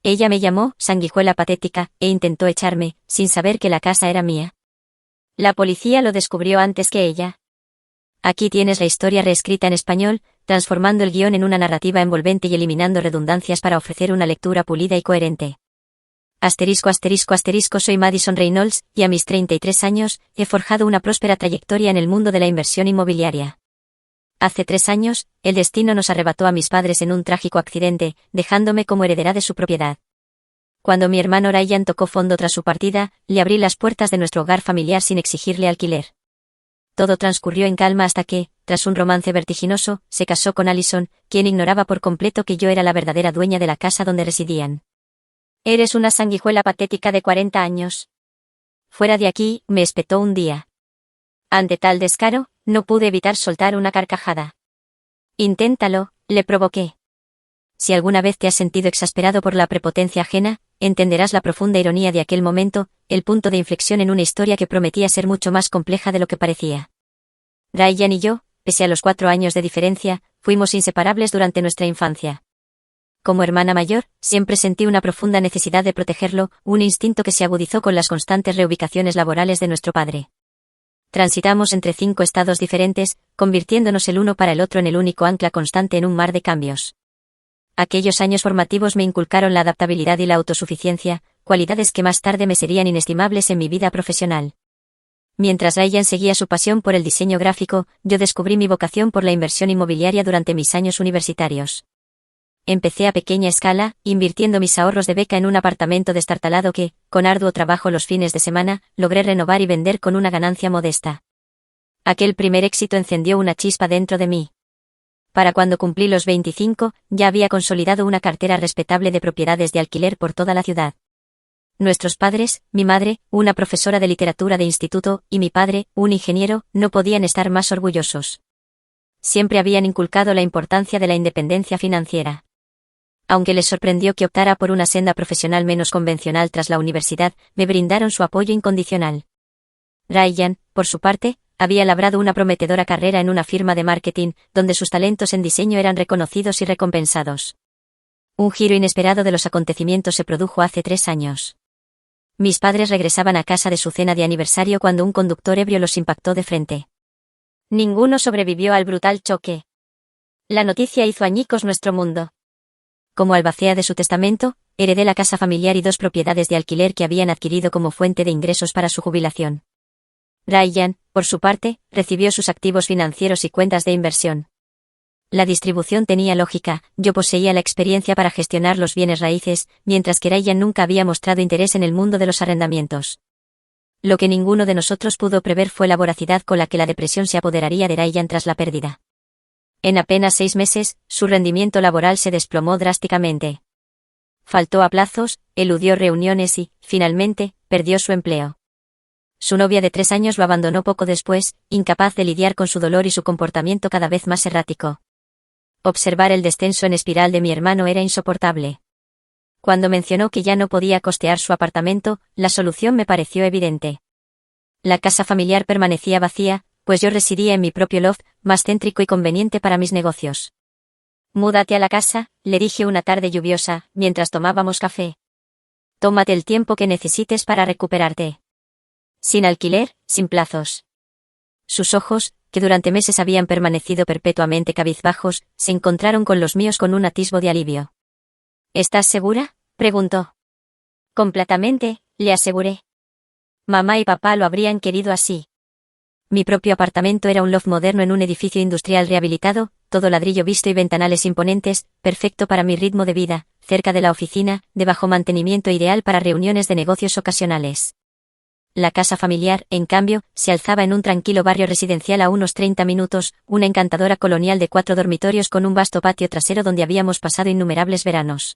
Ella me llamó sanguijuela patética e intentó echarme, sin saber que la casa era mía. La policía lo descubrió antes que ella. Aquí tienes la historia reescrita en español, transformando el guión en una narrativa envolvente y eliminando redundancias para ofrecer una lectura pulida y coherente. Asterisco asterisco asterisco soy Madison Reynolds, y a mis 33 años, he forjado una próspera trayectoria en el mundo de la inversión inmobiliaria. Hace 3 años, el destino nos arrebató a mis padres en un trágico accidente, dejándome como heredera de su propiedad. Cuando mi hermano Ryan tocó fondo tras su partida, le abrí las puertas de nuestro hogar familiar sin exigirle alquiler. Todo transcurrió en calma hasta que, tras un romance vertiginoso, se casó con Allison, quien ignoraba por completo que yo era la verdadera dueña de la casa donde residían. Eres una sanguijuela patética de 40 años. Fuera de aquí, me espetó un día. Ante tal descaro, no pude evitar soltar una carcajada. Inténtalo, le provoqué. Si alguna vez te has sentido exasperado por la prepotencia ajena, entenderás la profunda ironía de aquel momento, el punto de inflexión en una historia que prometía ser mucho más compleja de lo que parecía. Ryan y yo, pese a los 4 años de diferencia, fuimos inseparables durante nuestra infancia. Como hermana mayor, siempre sentí una profunda necesidad de protegerlo, un instinto que se agudizó con las constantes reubicaciones laborales de nuestro padre. Transitamos entre 5 estados diferentes, convirtiéndonos el uno para el otro en el único ancla constante en un mar de cambios. Aquellos años formativos me inculcaron la adaptabilidad y la autosuficiencia, cualidades que más tarde me serían inestimables en mi vida profesional. Mientras Ryan seguía su pasión por el diseño gráfico, yo descubrí mi vocación por la inversión inmobiliaria durante mis años universitarios. Empecé a pequeña escala, invirtiendo mis ahorros de beca en un apartamento destartalado que, con arduo trabajo los fines de semana, logré renovar y vender con una ganancia modesta. Aquel primer éxito encendió una chispa dentro de mí. Para cuando cumplí los 25, ya había consolidado una cartera respetable de propiedades de alquiler por toda la ciudad. Nuestros padres, mi madre, una profesora de literatura de instituto, y mi padre, un ingeniero, no podían estar más orgullosos. Siempre habían inculcado la importancia de la independencia financiera. Aunque les sorprendió que optara por una senda profesional menos convencional tras la universidad, me brindaron su apoyo incondicional. Ryan, por su parte, había labrado una prometedora carrera en una firma de marketing, donde sus talentos en diseño eran reconocidos y recompensados. Un giro inesperado de los acontecimientos se produjo hace 3 años. Mis padres regresaban a casa de su cena de aniversario cuando un conductor ebrio los impactó de frente. Ninguno sobrevivió al brutal choque. La noticia hizo añicos nuestro mundo. Como albacea de su testamento, heredé la casa familiar y 2 propiedades de alquiler que habían adquirido como fuente de ingresos para su jubilación. Ryan, por su parte, recibió sus activos financieros y cuentas de inversión. La distribución tenía lógica, yo poseía la experiencia para gestionar los bienes raíces, mientras que Ryan nunca había mostrado interés en el mundo de los arrendamientos. Lo que ninguno de nosotros pudo prever fue la voracidad con la que la depresión se apoderaría de Ryan tras la pérdida. En apenas 6 meses, su rendimiento laboral se desplomó drásticamente. Faltó a plazos, eludió reuniones y, finalmente, perdió su empleo. Su novia de 3 años lo abandonó poco después, incapaz de lidiar con su dolor y su comportamiento cada vez más errático. Observar el descenso en espiral de mi hermano era insoportable. Cuando mencionó que ya no podía costear su apartamento, la solución me pareció evidente. La casa familiar permanecía vacía, pues yo residía en mi propio loft, más céntrico y conveniente para mis negocios. «Múdate a la casa», le dije una tarde lluviosa, mientras tomábamos café. «Tómate el tiempo que necesites para recuperarte. Sin alquiler, sin plazos». Sus ojos, que durante meses habían permanecido perpetuamente cabizbajos, se encontraron con los míos con un atisbo de alivio. «¿Estás segura?», preguntó. «Completamente», le aseguré. «Mamá y papá lo habrían querido así». Mi propio apartamento era un loft moderno en un edificio industrial rehabilitado, todo ladrillo visto y ventanales imponentes, perfecto para mi ritmo de vida, cerca de la oficina, de bajo mantenimiento ideal para reuniones de negocios ocasionales. La casa familiar, en cambio, se alzaba en un tranquilo barrio residencial a unos 30 minutos, una encantadora colonial de 4 dormitorios con un vasto patio trasero donde habíamos pasado innumerables veranos.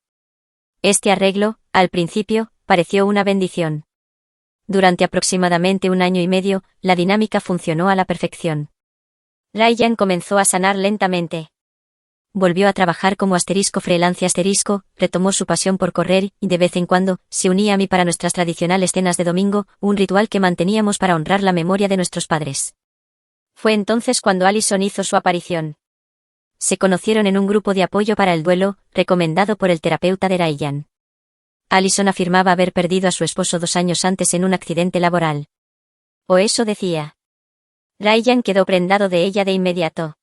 Este arreglo, al principio, pareció una bendición. Durante aproximadamente 1 año y medio, la dinámica funcionó a la perfección. Ryan comenzó a sanar lentamente. Volvió a trabajar como freelance retomó su pasión por correr y, de vez en cuando, se unía a mí para nuestras tradicionales cenas de domingo, un ritual que manteníamos para honrar la memoria de nuestros padres. Fue entonces cuando Allison hizo su aparición. Se conocieron en un grupo de apoyo para el duelo, recomendado por el terapeuta de Ryan. Allison afirmaba haber perdido a su esposo 2 años antes en un accidente laboral. O eso decía. Ryan quedó prendado de ella de inmediato.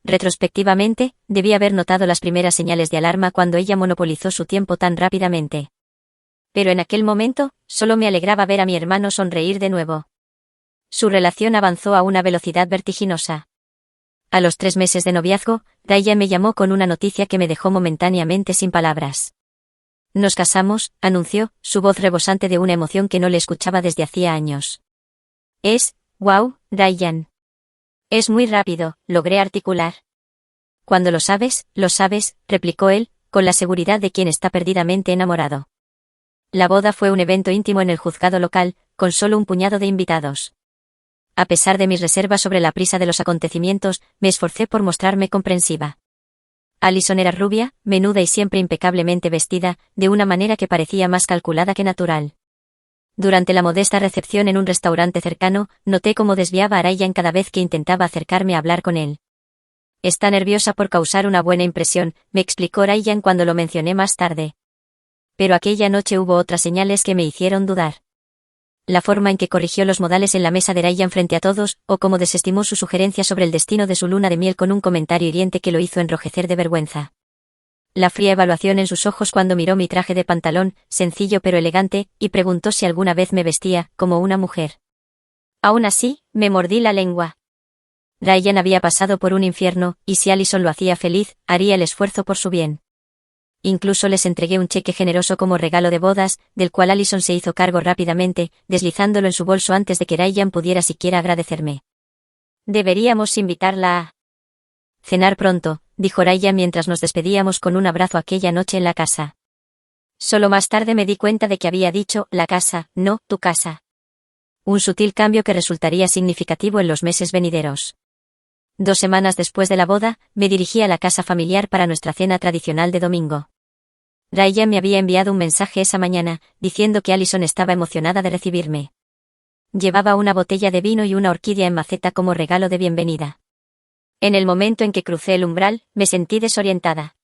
Retrospectivamente, debía haber notado las primeras señales de alarma cuando ella monopolizó su tiempo tan rápidamente. Pero en aquel momento, solo me alegraba ver a mi hermano sonreír de nuevo. Su relación avanzó a una velocidad vertiginosa. A los 3 meses de noviazgo, Ryan me llamó con una noticia que me dejó momentáneamente sin palabras. Nos casamos, anunció, su voz rebosante de una emoción que no le escuchaba desde hacía años. Wow, Ryan. Es muy rápido, logré articular. Cuando lo sabes, replicó él, con la seguridad de quien está perdidamente enamorado. La boda fue un evento íntimo en el juzgado local, con solo un puñado de invitados. A pesar de mis reservas sobre la prisa de los acontecimientos, me esforcé por mostrarme comprensiva. Allison era rubia, menuda y siempre impecablemente vestida, de una manera que parecía más calculada que natural. Durante la modesta recepción en un restaurante cercano, noté cómo desviaba a Ryan cada vez que intentaba acercarme a hablar con él. Está nerviosa por causar una buena impresión, me explicó Ryan cuando lo mencioné más tarde. Pero aquella noche hubo otras señales que me hicieron dudar. La forma en que corrigió los modales en la mesa de Ryan frente a todos, o cómo desestimó su sugerencia sobre el destino de su luna de miel con un comentario hiriente que lo hizo enrojecer de vergüenza. La fría evaluación en sus ojos cuando miró mi traje de pantalón, sencillo pero elegante, y preguntó si alguna vez me vestía como una mujer. Aún así, me mordí la lengua. Ryan había pasado por un infierno, y si Allison lo hacía feliz, haría el esfuerzo por su bien. Incluso les entregué un cheque generoso como regalo de bodas, del cual Allison se hizo cargo rápidamente, deslizándolo en su bolso antes de que Ryan pudiera siquiera agradecerme. Deberíamos invitarla a cenar pronto, dijo Ryan mientras nos despedíamos con un abrazo aquella noche en la casa. Solo más tarde me di cuenta de que había dicho la casa, no tu casa. Un sutil cambio que resultaría significativo en los meses venideros. 2 semanas después de la boda, me dirigí a la casa familiar para nuestra cena tradicional de domingo. Ryan me había enviado un mensaje esa mañana, diciendo que Allison estaba emocionada de recibirme. Llevaba una botella de vino y una orquídea en maceta como regalo de bienvenida. En el momento en que crucé el umbral, me sentí desorientada.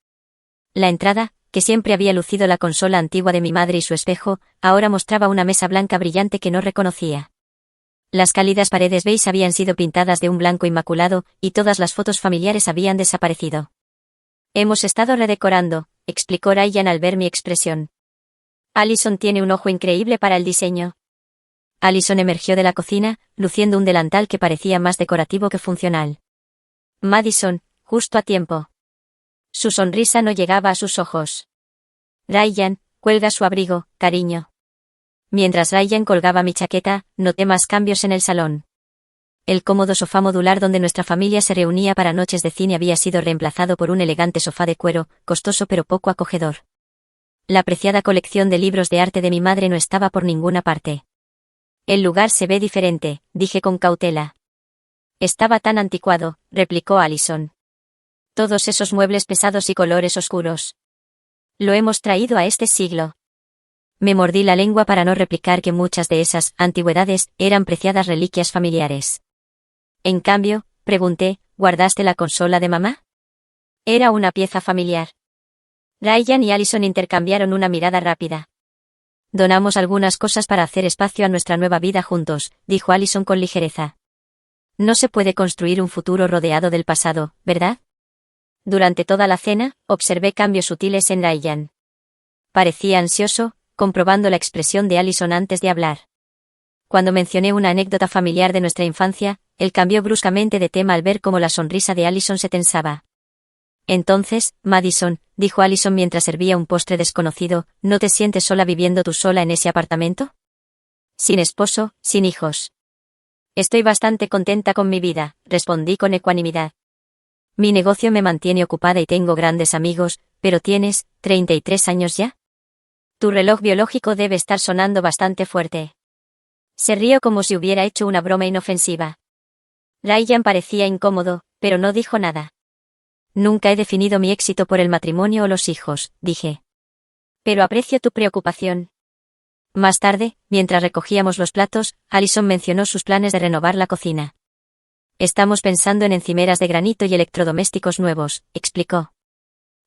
La entrada, que siempre había lucido la consola antigua de mi madre y su espejo, ahora mostraba una mesa blanca brillante que no reconocía. Las cálidas paredes beige habían sido pintadas de un blanco inmaculado, y todas las fotos familiares habían desaparecido. Hemos estado redecorando, explicó Ryan al ver mi expresión. Allison tiene un ojo increíble para el diseño. Allison emergió de la cocina, luciendo un delantal que parecía más decorativo que funcional. Madison, justo a tiempo. Su sonrisa no llegaba a sus ojos. Ryan, cuelga su abrigo, cariño. Mientras Ryan colgaba mi chaqueta, noté más cambios en el salón. El cómodo sofá modular donde nuestra familia se reunía para noches de cine había sido reemplazado por un elegante sofá de cuero, costoso pero poco acogedor. La apreciada colección de libros de arte de mi madre no estaba por ninguna parte. El lugar se ve diferente, dije con cautela. Estaba tan anticuado, replicó Allison. Todos esos muebles pesados y colores oscuros. Lo hemos traído a este siglo. Me mordí la lengua para no replicar que muchas de esas antigüedades eran preciadas reliquias familiares. En cambio, pregunté, ¿guardaste la consola de mamá? Era una pieza familiar. Ryan y Allison intercambiaron una mirada rápida. Donamos algunas cosas para hacer espacio a nuestra nueva vida juntos, dijo Allison con ligereza. No se puede construir un futuro rodeado del pasado, ¿verdad? Durante toda la cena, observé cambios sutiles en Ryan. Parecía ansioso, comprobando la expresión de Allison antes de hablar. Cuando mencioné una anécdota familiar de nuestra infancia, él cambió bruscamente de tema al ver cómo la sonrisa de Allison se tensaba. Entonces, Madison, dijo Allison mientras servía un postre desconocido, ¿no te sientes sola viviendo tú sola en ese apartamento? Sin esposo, sin hijos. Estoy bastante contenta con mi vida, respondí con ecuanimidad. Mi negocio me mantiene ocupada y tengo grandes amigos, pero tienes, 33 años ya. Tu reloj biológico debe estar sonando bastante fuerte. Se rió como si hubiera hecho una broma inofensiva. Ryan parecía incómodo, pero no dijo nada. Nunca he definido mi éxito por el matrimonio o los hijos, dije. Pero aprecio tu preocupación. Más tarde, mientras recogíamos los platos, Allison mencionó sus planes de renovar la cocina. Estamos pensando en encimeras de granito y electrodomésticos nuevos, explicó.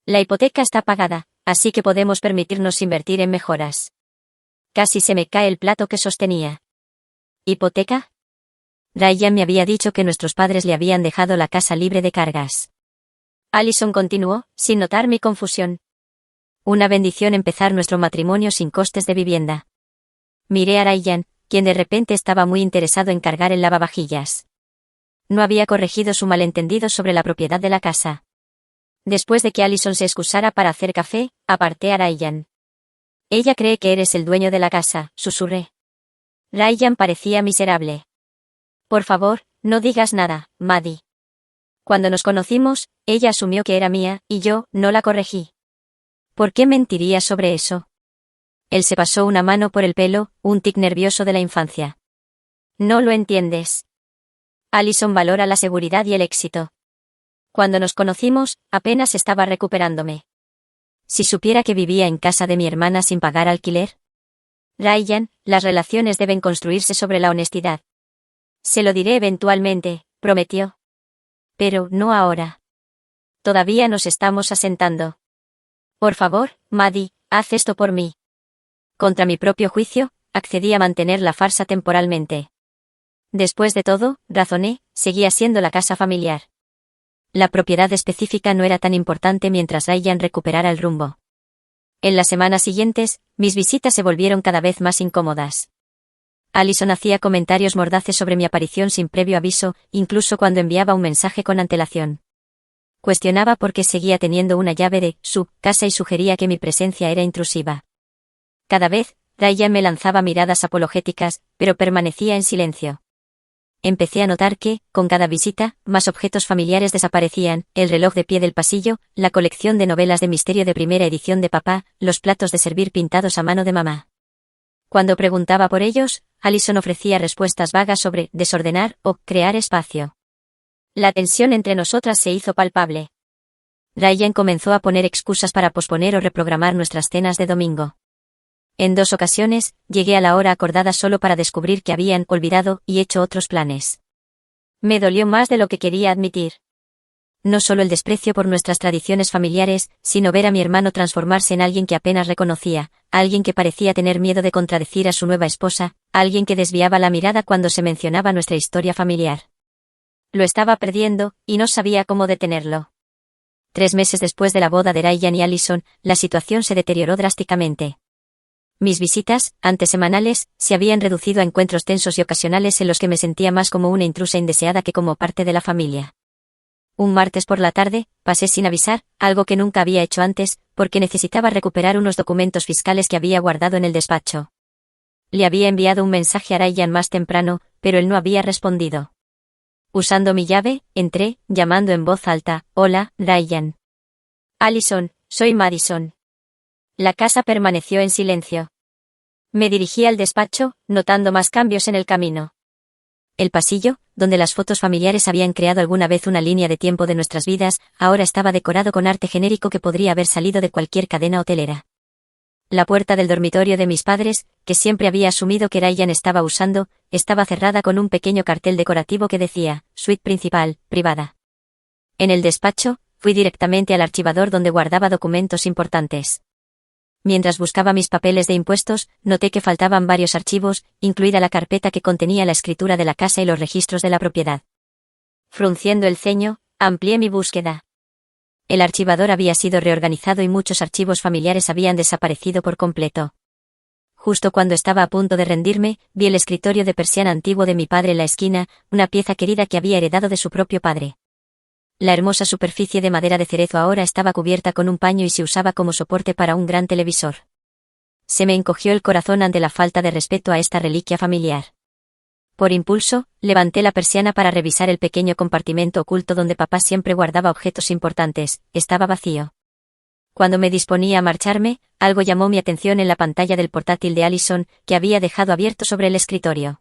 La hipoteca está pagada, así que podemos permitirnos invertir en mejoras. Casi se me cae el plato que sostenía. ¿Hipoteca? Ryan me había dicho que nuestros padres le habían dejado la casa libre de cargas. Allison continuó, sin notar mi confusión. Una bendición empezar nuestro matrimonio sin costes de vivienda. Miré a Ryan, quien de repente estaba muy interesado en cargar el lavavajillas. No había corregido su malentendido sobre la propiedad de la casa. Después de que Allison se excusara para hacer café, aparté a Ryan. Ella cree que eres el dueño de la casa, susurré. Ryan parecía miserable. Por favor, no digas nada, Maddie. Cuando nos conocimos, ella asumió que era mía, y yo, no la corregí. ¿Por qué mentiría sobre eso? Él se pasó una mano por el pelo, un tic nervioso de la infancia. No lo entiendes. Allison valora la seguridad y el éxito. Cuando nos conocimos, apenas estaba recuperándome. Si supiera que vivía en casa de mi hermana sin pagar alquiler. Ryan, las relaciones deben construirse sobre la honestidad. Se lo diré eventualmente, prometió. Pero no ahora. Todavía nos estamos asentando. Por favor, Maddie, haz esto por mí. Contra mi propio juicio, accedí a mantener la farsa temporalmente. Después de todo, razoné, seguía siendo la casa familiar. La propiedad específica no era tan importante mientras Ryan recuperara el rumbo. En las semanas siguientes, mis visitas se volvieron cada vez más incómodas. Allison hacía comentarios mordaces sobre mi aparición sin previo aviso, incluso cuando enviaba un mensaje con antelación. Cuestionaba por qué seguía teniendo una llave de su casa y sugería que mi presencia era intrusiva. Cada vez, Ryan me lanzaba miradas apologéticas, pero permanecía en silencio. Empecé a notar que, con cada visita, más objetos familiares desaparecían, el reloj de pie del pasillo, la colección de novelas de misterio de primera edición de papá, los platos de servir pintados a mano de mamá. Cuando preguntaba por ellos, Allison ofrecía respuestas vagas sobre desordenar o crear espacio. La tensión entre nosotras se hizo palpable. Ryan comenzó a poner excusas para posponer o reprogramar nuestras cenas de domingo. En 2 ocasiones, llegué a la hora acordada solo para descubrir que habían olvidado y hecho otros planes. Me dolió más de lo que quería admitir. No solo el desprecio por nuestras tradiciones familiares, sino ver a mi hermano transformarse en alguien que apenas reconocía, alguien que parecía tener miedo de contradecir a su nueva esposa, alguien que desviaba la mirada cuando se mencionaba nuestra historia familiar. Lo estaba perdiendo, y no sabía cómo detenerlo. 3 meses después de la boda de Ryan y Allison, la situación se deterioró drásticamente. Mis visitas, antes semanales, se habían reducido a encuentros tensos y ocasionales en los que me sentía más como una intrusa indeseada que como parte de la familia. Un martes por la tarde, pasé sin avisar, algo que nunca había hecho antes, porque necesitaba recuperar unos documentos fiscales que había guardado en el despacho. Le había enviado un mensaje a Ryan más temprano, pero él no había respondido. Usando mi llave, entré, llamando en voz alta, «Hola, Ryan». «Allison, soy Madison». La casa permaneció en silencio. Me dirigí al despacho, notando más cambios en el camino. El pasillo, donde las fotos familiares habían creado alguna vez una línea de tiempo de nuestras vidas, ahora estaba decorado con arte genérico que podría haber salido de cualquier cadena hotelera. La puerta del dormitorio de mis padres, que siempre había asumido que Ryan estaba usando, estaba cerrada con un pequeño cartel decorativo que decía, «Suite principal, privada». En el despacho, fui directamente al archivador donde guardaba documentos importantes. Mientras buscaba mis papeles de impuestos, noté que faltaban varios archivos, incluida la carpeta que contenía la escritura de la casa y los registros de la propiedad. Frunciendo el ceño, amplié mi búsqueda. El archivador había sido reorganizado y muchos archivos familiares habían desaparecido por completo. Justo cuando estaba a punto de rendirme, vi el escritorio de persiana antiguo de mi padre en la esquina, una pieza querida que había heredado de su propio padre. La hermosa superficie de madera de cerezo ahora estaba cubierta con un paño y se usaba como soporte para un gran televisor. Se me encogió el corazón ante la falta de respeto a esta reliquia familiar. Por impulso, levanté la persiana para revisar el pequeño compartimento oculto donde papá siempre guardaba objetos importantes. Estaba vacío. Cuando me disponía a marcharme, algo llamó mi atención en la pantalla del portátil de Allison, que había dejado abierto sobre el escritorio.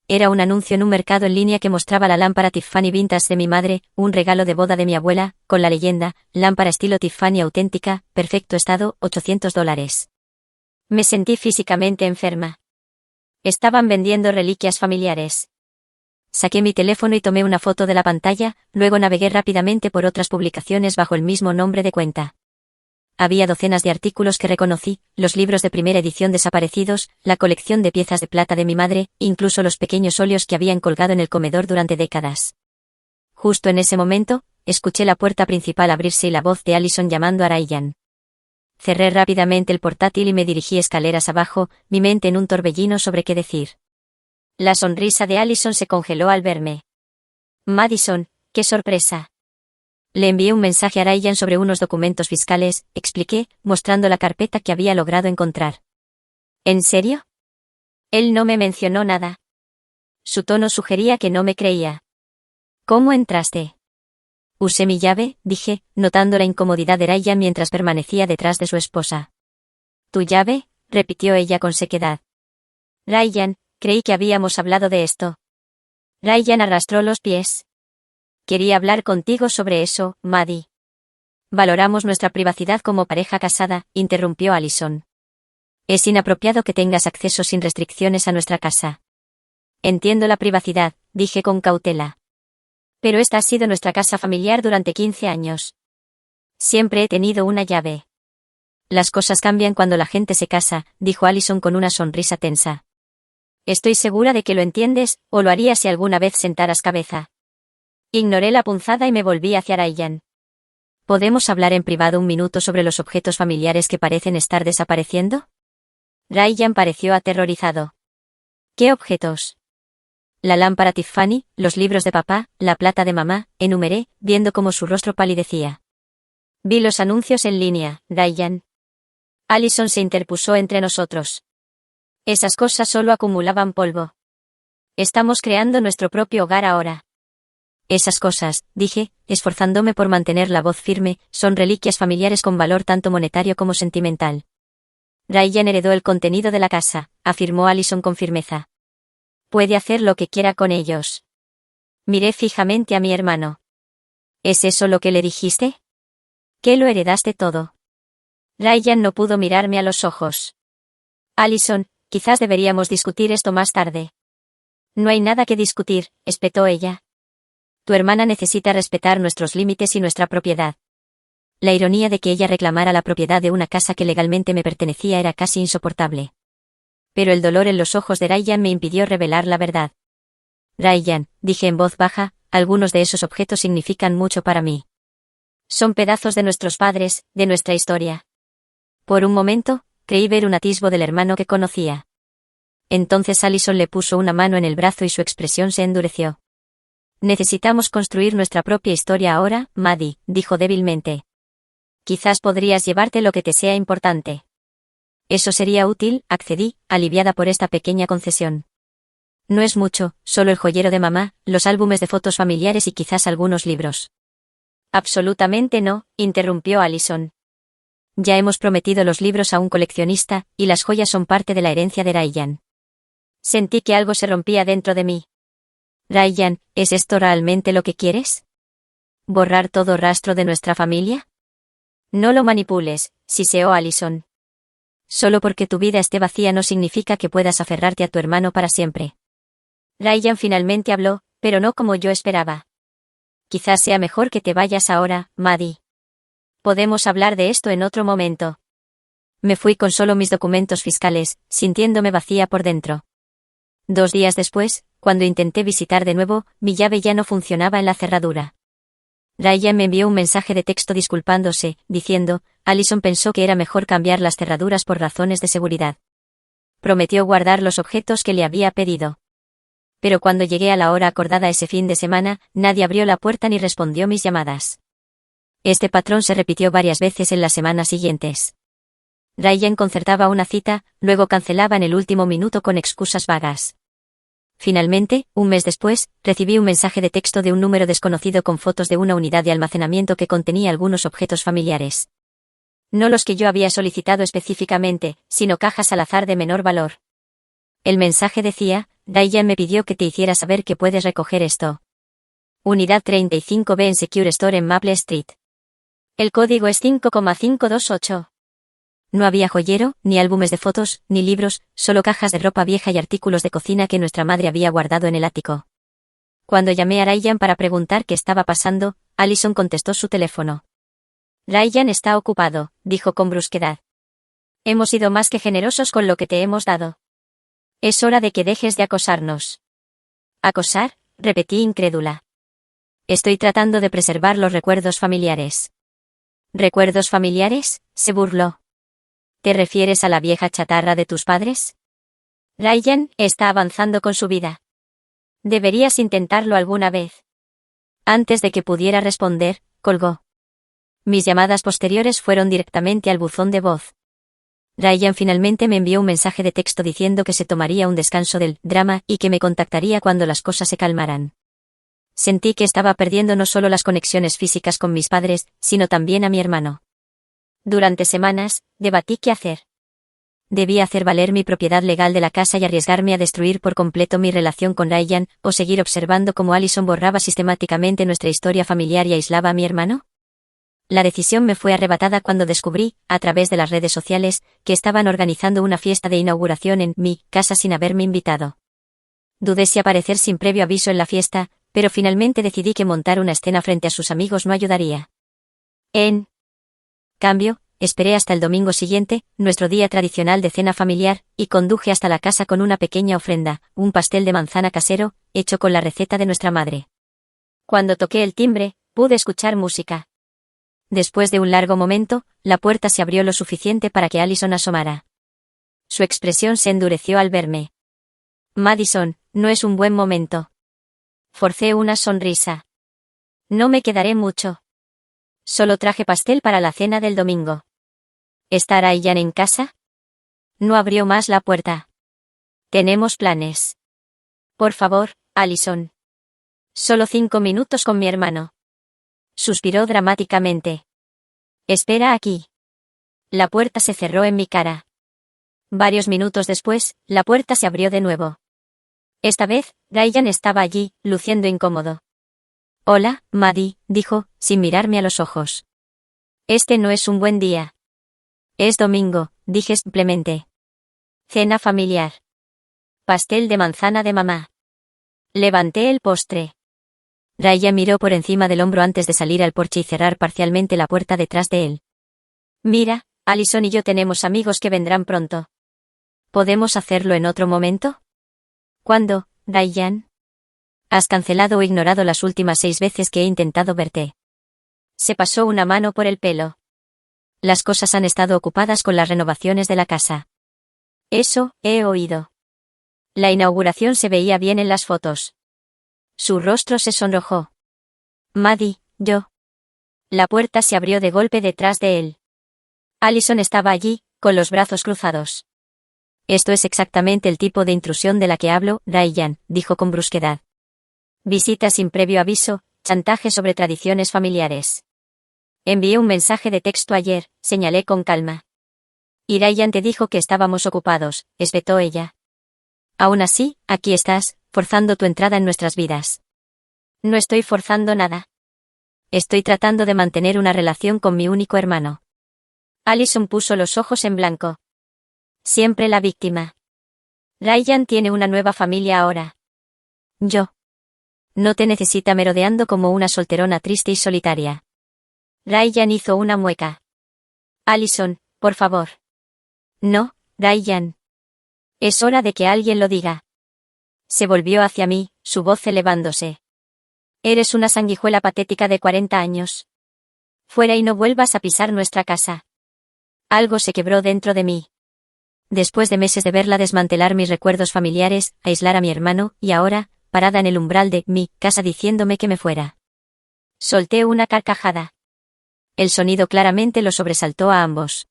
Era un anuncio en un mercado en línea que mostraba la lámpara Tiffany Vintage de mi madre, un regalo de boda de mi abuela, con la leyenda, lámpara estilo Tiffany auténtica, perfecto estado, $800. Me sentí físicamente enferma. Estaban vendiendo reliquias familiares. Saqué mi teléfono y tomé una foto de la pantalla, luego navegué rápidamente por otras publicaciones bajo el mismo nombre de cuenta. Había docenas de artículos que reconocí, los libros de primera edición desaparecidos, la colección de piezas de plata de mi madre, incluso los pequeños óleos que habían colgado en el comedor durante décadas. Justo en ese momento, escuché la puerta principal abrirse y la voz de Allison llamando a Ryan. Cerré rápidamente el portátil y me dirigí escaleras abajo, mi mente en un torbellino sobre qué decir. La sonrisa de Allison se congeló al verme. Madison, qué sorpresa. Le envié un mensaje a Ryan sobre unos documentos fiscales, expliqué, mostrando la carpeta que había logrado encontrar. ¿En serio? Él no me mencionó nada. Su tono sugería que no me creía. ¿Cómo entraste? Usé mi llave, dije, notando la incomodidad de Ryan mientras permanecía detrás de su esposa. ¿Tu llave?, repitió ella con sequedad. Ryan, creí que habíamos hablado de esto. Ryan arrastró los pies. Quería hablar contigo sobre eso, Maddie. Valoramos nuestra privacidad como pareja casada, interrumpió Allison. Es inapropiado que tengas acceso sin restricciones a nuestra casa. Entiendo la privacidad, dije con cautela. Pero esta ha sido nuestra casa familiar durante 15 años. Siempre he tenido una llave. Las cosas cambian cuando la gente se casa, dijo Allison con una sonrisa tensa. Estoy segura de que lo entiendes, o lo harías si alguna vez sentaras cabeza. Ignoré la punzada y me volví hacia Ryan. ¿Podemos hablar en privado un minuto sobre los objetos familiares que parecen estar desapareciendo? Ryan pareció aterrorizado. ¿Qué objetos? La lámpara Tiffany, los libros de papá, la plata de mamá, enumeré, viendo cómo su rostro palidecía. Vi los anuncios en línea, Ryan. Allison se interpuso entre nosotros. Esas cosas solo acumulaban polvo. Estamos creando nuestro propio hogar ahora. Esas cosas, dije, esforzándome por mantener la voz firme, son reliquias familiares con valor tanto monetario como sentimental. Ryan heredó el contenido de la casa, afirmó Allison con firmeza. Puede hacer lo que quiera con ellos. Miré fijamente a mi hermano. ¿Es eso lo que le dijiste? ¿Que lo heredaste todo? Ryan no pudo mirarme a los ojos. Allison, quizás deberíamos discutir esto más tarde. No hay nada que discutir, espetó ella. Tu hermana necesita respetar nuestros límites y nuestra propiedad. La ironía de que ella reclamara la propiedad de una casa que legalmente me pertenecía era casi insoportable. Pero el dolor en los ojos de Ryan me impidió revelar la verdad. Ryan, dije en voz baja, algunos de esos objetos significan mucho para mí. Son pedazos de nuestros padres, de nuestra historia. Por un momento, creí ver un atisbo del hermano que conocía. Entonces Allison le puso una mano en el brazo y su expresión se endureció. Necesitamos construir nuestra propia historia ahora, Maddie, dijo débilmente. Quizás podrías llevarte lo que te sea importante. Eso sería útil, accedí, aliviada por esta pequeña concesión. No es mucho, solo el joyero de mamá, los álbumes de fotos familiares y quizás algunos libros. Absolutamente no, interrumpió Allison. Ya hemos prometido los libros a un coleccionista, y las joyas son parte de la herencia de Ryan. Sentí que algo se rompía dentro de mí. Ryan, ¿es esto realmente lo que quieres? ¿Borrar todo rastro de nuestra familia? No lo manipules, siseó Allison. Solo porque tu vida esté vacía no significa que puedas aferrarte a tu hermano para siempre. Ryan finalmente habló, pero no como yo esperaba. Quizás sea mejor que te vayas ahora, Maddie. Podemos hablar de esto en otro momento. Me fui con solo mis documentos fiscales, sintiéndome vacía por dentro. 2 días después, cuando intenté visitar de nuevo, mi llave ya no funcionaba en la cerradura. Ryan me envió un mensaje de texto disculpándose, diciendo, Allison pensó que era mejor cambiar las cerraduras por razones de seguridad. Prometió guardar los objetos que le había pedido. Pero cuando llegué a la hora acordada ese fin de semana, nadie abrió la puerta ni respondió mis llamadas. Este patrón se repitió varias veces en las semanas siguientes. Ryan concertaba una cita, luego cancelaba en el último minuto con excusas vagas. Finalmente, un mes después, recibí un mensaje de texto de un número desconocido con fotos de una unidad de almacenamiento que contenía algunos objetos familiares. No los que yo había solicitado específicamente, sino cajas al azar de menor valor. El mensaje decía, Ryan me pidió que te hiciera saber que puedes recoger esto. Unidad 35B en Secure Store en Maple Street. El código es 5,528. No había joyero, ni álbumes de fotos, ni libros, solo cajas de ropa vieja y artículos de cocina que nuestra madre había guardado en el ático. Cuando llamé a Ryan para preguntar qué estaba pasando, Allison contestó su teléfono. Ryan está ocupado, dijo con brusquedad. Hemos sido más que generosos con lo que te hemos dado. Es hora de que dejes de acosarnos. ¿Acosar? Repetí incrédula. Estoy tratando de preservar los recuerdos familiares. ¿Recuerdos familiares?, se burló. ¿Te refieres a la vieja chatarra de tus padres? Ryan está avanzando con su vida. Deberías intentarlo alguna vez. Antes de que pudiera responder, colgó. Mis llamadas posteriores fueron directamente al buzón de voz. Ryan finalmente me envió un mensaje de texto diciendo que se tomaría un descanso del drama y que me contactaría cuando las cosas se calmaran. Sentí que estaba perdiendo no solo las conexiones físicas con mis padres, sino también a mi hermano. Durante semanas, debatí qué hacer. Debía hacer valer mi propiedad legal de la casa y arriesgarme a destruir por completo mi relación con Ryan, o seguir observando cómo Allison borraba sistemáticamente nuestra historia familiar y aislaba a mi hermano. La decisión me fue arrebatada cuando descubrí, a través de las redes sociales, que estaban organizando una fiesta de inauguración en mi casa sin haberme invitado. Dudé si aparecer sin previo aviso en la fiesta, pero finalmente decidí que montar una escena frente a sus amigos no ayudaría. En cambio, esperé hasta el domingo siguiente, nuestro día tradicional de cena familiar, y conduje hasta la casa con una pequeña ofrenda, un pastel de manzana casero, hecho con la receta de nuestra madre. Cuando toqué el timbre, pude escuchar música. Después de un largo momento, la puerta se abrió lo suficiente para que Allison asomara. Su expresión se endureció al verme. Madison, no es un buen momento. Forcé una sonrisa. No me quedaré mucho. Solo traje pastel para la cena del domingo. ¿Estará Ryan en casa? No abrió más la puerta. Tenemos planes. Por favor, Allison. Solo 5 minutos con mi hermano. Suspiró dramáticamente. Espera aquí. La puerta se cerró en mi cara. Varios minutos después, la puerta se abrió de nuevo. Esta vez, Ryan estaba allí, luciendo incómodo. Hola, Maddie, dijo, sin mirarme a los ojos. Este no es un buen día. Es domingo, dije simplemente. Cena familiar. Pastel de manzana de mamá. Levanté el postre. Ryan miró por encima del hombro antes de salir al porche y cerrar parcialmente la puerta detrás de él. Mira, Allison y yo tenemos amigos que vendrán pronto. ¿Podemos hacerlo en otro momento? ¿Cuándo, Ryan? Has cancelado o ignorado las últimas 6 veces que he intentado verte. Se pasó una mano por el pelo. Las cosas han estado ocupadas con las renovaciones de la casa. Eso, he oído. La inauguración se veía bien en las fotos. Su rostro se sonrojó. Maddie, yo. La puerta se abrió de golpe detrás de él. Allison estaba allí, con los brazos cruzados. Esto es exactamente el tipo de intrusión de la que hablo, Ryan, dijo con brusquedad. Visita sin previo aviso, chantaje sobre tradiciones familiares. Envié un mensaje de texto ayer, señalé con calma. Y Ryan te dijo que estábamos ocupados, espetó ella. Aún así, aquí estás, forzando tu entrada en nuestras vidas. No estoy forzando nada. Estoy tratando de mantener una relación con mi único hermano. Allison puso los ojos en blanco. Siempre la víctima. Ryan tiene una nueva familia ahora. Yo. No te necesita merodeando como una solterona triste y solitaria. Ryan hizo una mueca. Allison, por favor. No, Ryan. Es hora de que alguien lo diga. Se volvió hacia mí, su voz elevándose. Eres una sanguijuela patética de 40 años. Fuera y no vuelvas a pisar nuestra casa. Algo se quebró dentro de mí. Después de meses de verla desmantelar mis recuerdos familiares, aislar a mi hermano, y ahora, parada en el umbral de mi casa diciéndome que me fuera. Solté una carcajada. El sonido claramente lo sobresaltó a ambos.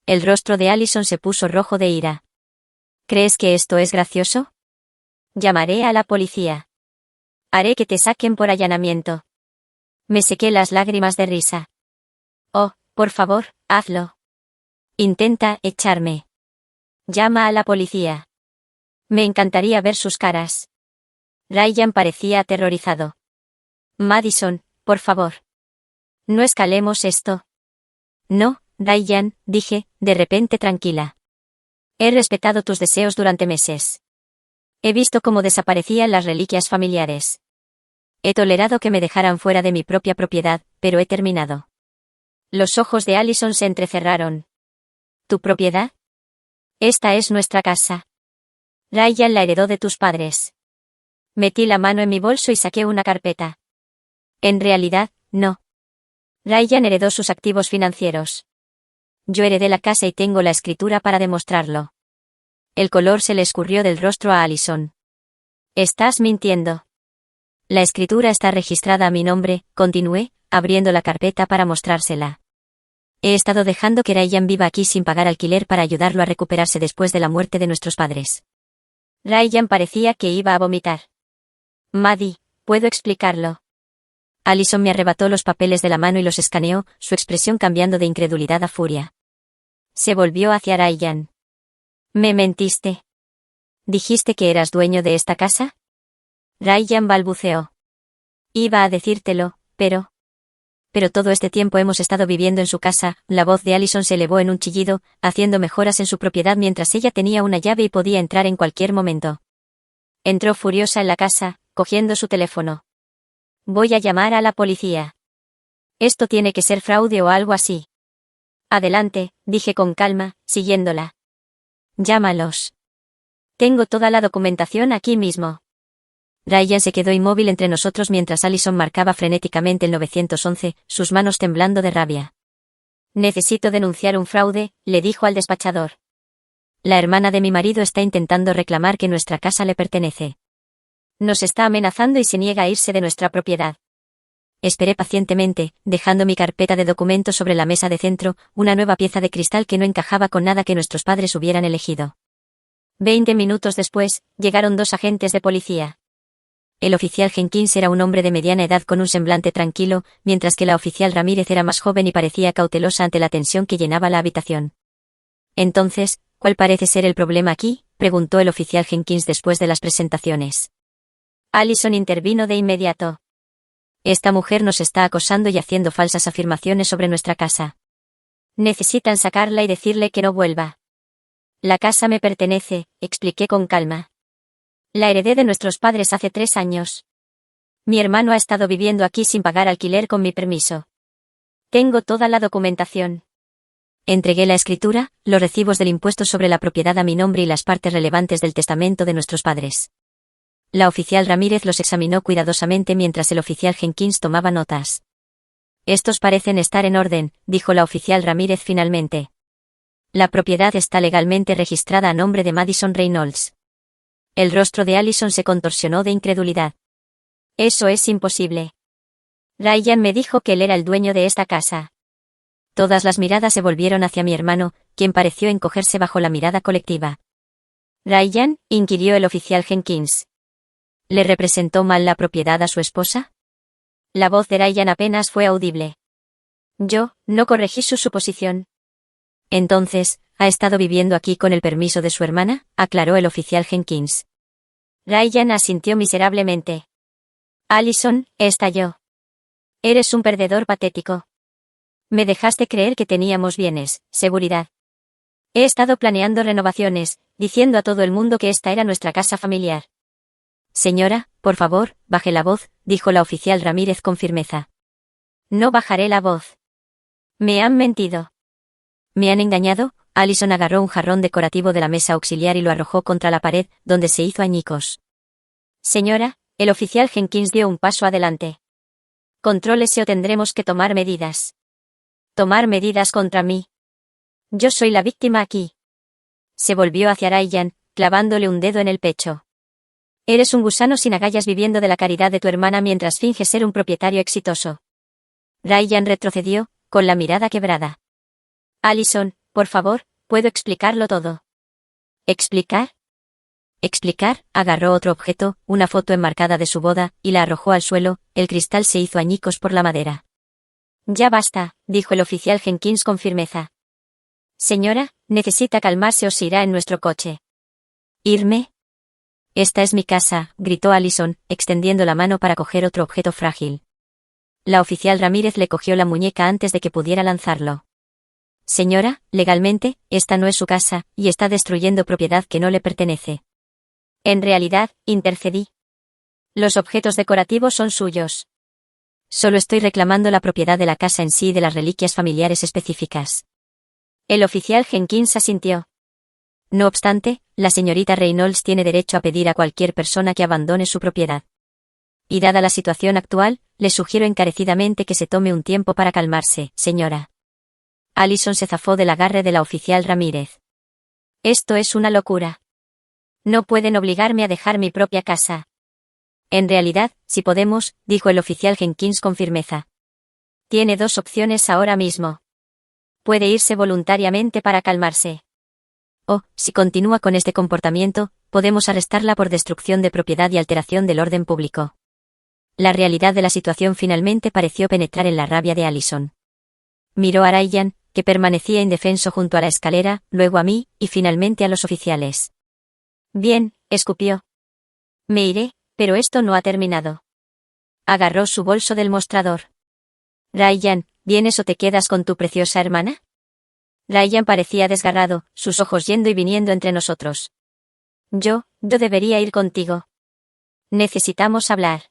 El rostro de Allison se puso rojo de ira. ¿Crees que esto es gracioso? Llamaré a la policía. Haré que te saquen por allanamiento. Me sequé las lágrimas de risa. Oh, por favor, hazlo. Intenta echarme. Llama a la policía. Me encantaría ver sus caras. Ryan parecía aterrorizado. Madison, por favor. No escalemos esto. No, Ryan, dije, de repente tranquila. He respetado tus deseos durante meses. He visto cómo desaparecían las reliquias familiares. He tolerado que me dejaran fuera de mi propia propiedad, pero he terminado. Los ojos de Allison se entrecerraron. ¿Tu propiedad? Esta es nuestra casa. Ryan la heredó de tus padres. Metí la mano en mi bolso y saqué una carpeta. En realidad, no. Ryan heredó sus activos financieros. Yo heredé la casa y tengo la escritura para demostrarlo. El color se le escurrió del rostro a Allison. Estás mintiendo. La escritura está registrada a mi nombre, continué, abriendo la carpeta para mostrársela. He estado dejando que Ryan viva aquí sin pagar alquiler para ayudarlo a recuperarse después de la muerte de nuestros padres. Ryan parecía que iba a vomitar. Maddie, ¿puedo explicarlo? Allison me arrebató los papeles de la mano y los escaneó, su expresión cambiando de incredulidad a furia. Se volvió hacia Ryan. ¿Me mentiste? ¿Dijiste que eras dueño de esta casa? Ryan balbuceó. Iba a decírtelo, pero todo este tiempo hemos estado viviendo en su casa. La voz de Allison se elevó en un chillido, haciendo mejoras en su propiedad mientras ella tenía una llave y podía entrar en cualquier momento. Entró furiosa en la casa, cogiendo su teléfono. Voy a llamar a la policía. Esto tiene que ser fraude o algo así. Adelante, dije con calma, siguiéndola. Llámalos. Tengo toda la documentación aquí mismo. Ryan se quedó inmóvil entre nosotros mientras Allison marcaba frenéticamente el 911, sus manos temblando de rabia. Necesito denunciar un fraude, le dijo al despachador. La hermana de mi marido está intentando reclamar que nuestra casa le pertenece. Nos está amenazando y se niega a irse de nuestra propiedad. Esperé pacientemente, dejando mi carpeta de documentos sobre la mesa de centro, una nueva pieza de cristal que no encajaba con nada que nuestros padres hubieran elegido. 20 minutos después, llegaron 2 agentes de policía. El oficial Jenkins era un hombre de mediana edad con un semblante tranquilo, mientras que la oficial Ramírez era más joven y parecía cautelosa ante la tensión que llenaba la habitación. Entonces, ¿cuál parece ser el problema aquí?, preguntó el oficial Jenkins después de las presentaciones. Allison intervino de inmediato. Esta mujer nos está acosando y haciendo falsas afirmaciones sobre nuestra casa. Necesitan sacarla y decirle que no vuelva. La casa me pertenece, expliqué con calma. La heredé de nuestros padres hace 3 años. Mi hermano ha estado viviendo aquí sin pagar alquiler con mi permiso. Tengo toda la documentación. Entregué la escritura, los recibos del impuesto sobre la propiedad a mi nombre y las partes relevantes del testamento de nuestros padres. La oficial Ramírez los examinó cuidadosamente mientras el oficial Jenkins tomaba notas. Estos parecen estar en orden, dijo la oficial Ramírez finalmente. La propiedad está legalmente registrada a nombre de Madison Reynolds. El rostro de Allison se contorsionó de incredulidad. Eso es imposible. Ryan me dijo que él era el dueño de esta casa. Todas las miradas se volvieron hacia mi hermano, quien pareció encogerse bajo la mirada colectiva. ¿Ryan?, inquirió el oficial Jenkins. ¿Le representó mal la propiedad a su esposa? La voz de Ryan apenas fue audible. Yo, no corregí su suposición. Entonces, ¿ha estado viviendo aquí con el permiso de su hermana?, aclaró el oficial Jenkins. Ryan asintió miserablemente. Allison, estalló. Eres un perdedor patético. Me dejaste creer que teníamos bienes, seguridad. He estado planeando renovaciones, diciendo a todo el mundo que esta era nuestra casa familiar. Señora, por favor, baje la voz, dijo la oficial Ramírez con firmeza. No bajaré la voz. Me han mentido. ¿Me han engañado? Allison agarró un jarrón decorativo de la mesa auxiliar y lo arrojó contra la pared, donde se hizo añicos. Señora, el oficial Jenkins dio un paso adelante. Contrólese o tendremos que tomar medidas. Tomar medidas contra mí. Yo soy la víctima aquí. Se volvió hacia Ryan, clavándole un dedo en el pecho. Eres un gusano sin agallas viviendo de la caridad de tu hermana mientras finges ser un propietario exitoso. Ryan retrocedió, con la mirada quebrada. Allison, por favor, puedo explicarlo todo. ¿Explicar? ¿Explicar? Agarró otro objeto, una foto enmarcada de su boda, y la arrojó al suelo, el cristal se hizo añicos por la madera. Ya basta, dijo el oficial Jenkins con firmeza. Señora, necesita calmarse o se irá en nuestro coche. ¿Irme? Esta es mi casa, gritó Allison, extendiendo la mano para coger otro objeto frágil. La oficial Ramírez le cogió la muñeca antes de que pudiera lanzarlo. Señora, legalmente, esta no es su casa, y está destruyendo propiedad que no le pertenece. En realidad, intercedí. Los objetos decorativos son suyos. Solo estoy reclamando la propiedad de la casa en sí y de las reliquias familiares específicas. El oficial Jenkins asintió. No obstante, la señorita Reynolds tiene derecho a pedir a cualquier persona que abandone su propiedad. Y dada la situación actual, le sugiero encarecidamente que se tome un tiempo para calmarse, señora. Allison se zafó del agarre de la oficial Ramírez. Esto es una locura. No pueden obligarme a dejar mi propia casa. En realidad, si podemos, dijo el oficial Jenkins con firmeza. Tiene dos opciones ahora mismo. Puede irse voluntariamente para calmarse. O, si continúa con este comportamiento, podemos arrestarla por destrucción de propiedad y alteración del orden público. La realidad de la situación finalmente pareció penetrar en la rabia de Allison. Miró a Ryan, que permanecía indefenso junto a la escalera, luego a mí, y finalmente a los oficiales. Bien, escupió. Me iré, pero esto no ha terminado. Agarró su bolso del mostrador. Ryan, ¿vienes o te quedas con tu preciosa hermana? Ryan parecía desgarrado, sus ojos yendo y viniendo entre nosotros. Yo debería ir contigo. Necesitamos hablar.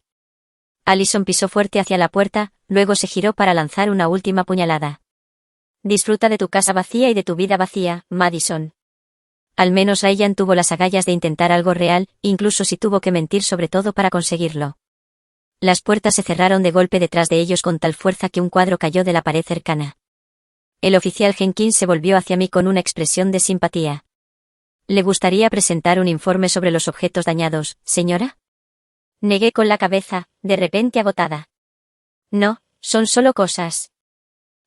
Allison pisó fuerte hacia la puerta, luego se giró para lanzar una última puñalada. Disfruta de tu casa vacía y de tu vida vacía, Madison. Al menos Ryan tuvo las agallas de intentar algo real, incluso si tuvo que mentir sobre todo para conseguirlo. Las puertas se cerraron de golpe detrás de ellos con tal fuerza que un cuadro cayó de la pared cercana. El oficial Jenkins se volvió hacia mí con una expresión de simpatía. ¿Le gustaría presentar un informe sobre los objetos dañados, señora? Negué con la cabeza, de repente agotada. No, son solo cosas.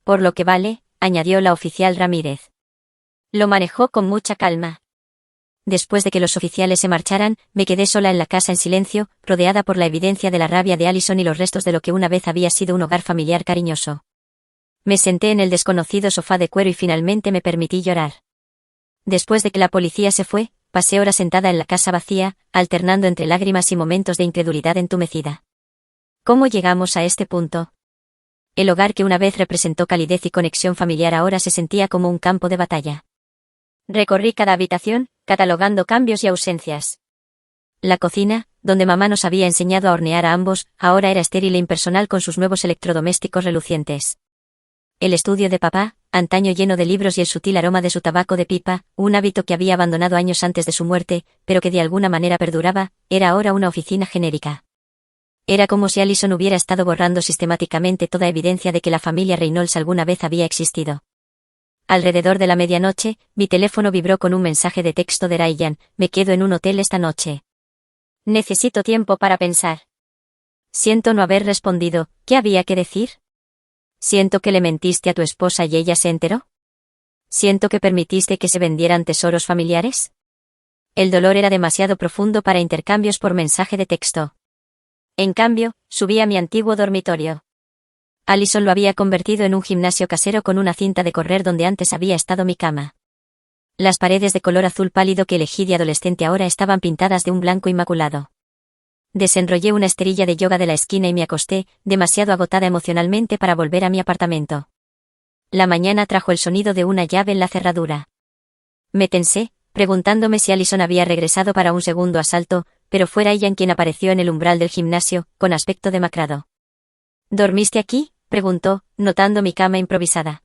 Por lo que vale, añadió la oficial Ramírez. Lo manejó con mucha calma. Después de que los oficiales se marcharan, me quedé sola en la casa en silencio, rodeada por la evidencia de la rabia de Allison y los restos de lo que una vez había sido un hogar familiar cariñoso. Me senté en el desconocido sofá de cuero y finalmente me permití llorar. Después de que la policía se fue, pasé horas sentada en la casa vacía, alternando entre lágrimas y momentos de incredulidad entumecida. ¿Cómo llegamos a este punto? El hogar que una vez representó calidez y conexión familiar ahora se sentía como un campo de batalla. Recorrí cada habitación, catalogando cambios y ausencias. La cocina, donde mamá nos había enseñado a hornear a ambos, ahora era estéril e impersonal con sus nuevos electrodomésticos relucientes. El estudio de papá, antaño lleno de libros y el sutil aroma de su tabaco de pipa, un hábito que había abandonado años antes de su muerte, pero que de alguna manera perduraba, era ahora una oficina genérica. Era como si Allison hubiera estado borrando sistemáticamente toda evidencia de que la familia Reynolds alguna vez había existido. Alrededor de la medianoche, mi teléfono vibró con un mensaje de texto de Ryan: me quedo en un hotel esta noche. Necesito tiempo para pensar. Siento no haber respondido, ¿qué había que decir? Siento que le mentiste a tu esposa y ella se enteró. Siento que permitiste que se vendieran tesoros familiares. El dolor era demasiado profundo para intercambios por mensaje de texto. En cambio, subí a mi antiguo dormitorio. Allison lo había convertido en un gimnasio casero con una cinta de correr donde antes había estado mi cama. Las paredes de color azul pálido que elegí de adolescente ahora estaban pintadas de un blanco inmaculado. Desenrollé una esterilla de yoga de la esquina y me acosté, demasiado agotada emocionalmente para volver a mi apartamento. La mañana trajo el sonido de una llave en la cerradura. Me tensé, preguntándome si Allison había regresado para un segundo asalto, pero fue Ryan quien apareció en el umbral del gimnasio, con aspecto demacrado. ¿Dormiste aquí?, preguntó, notando mi cama improvisada.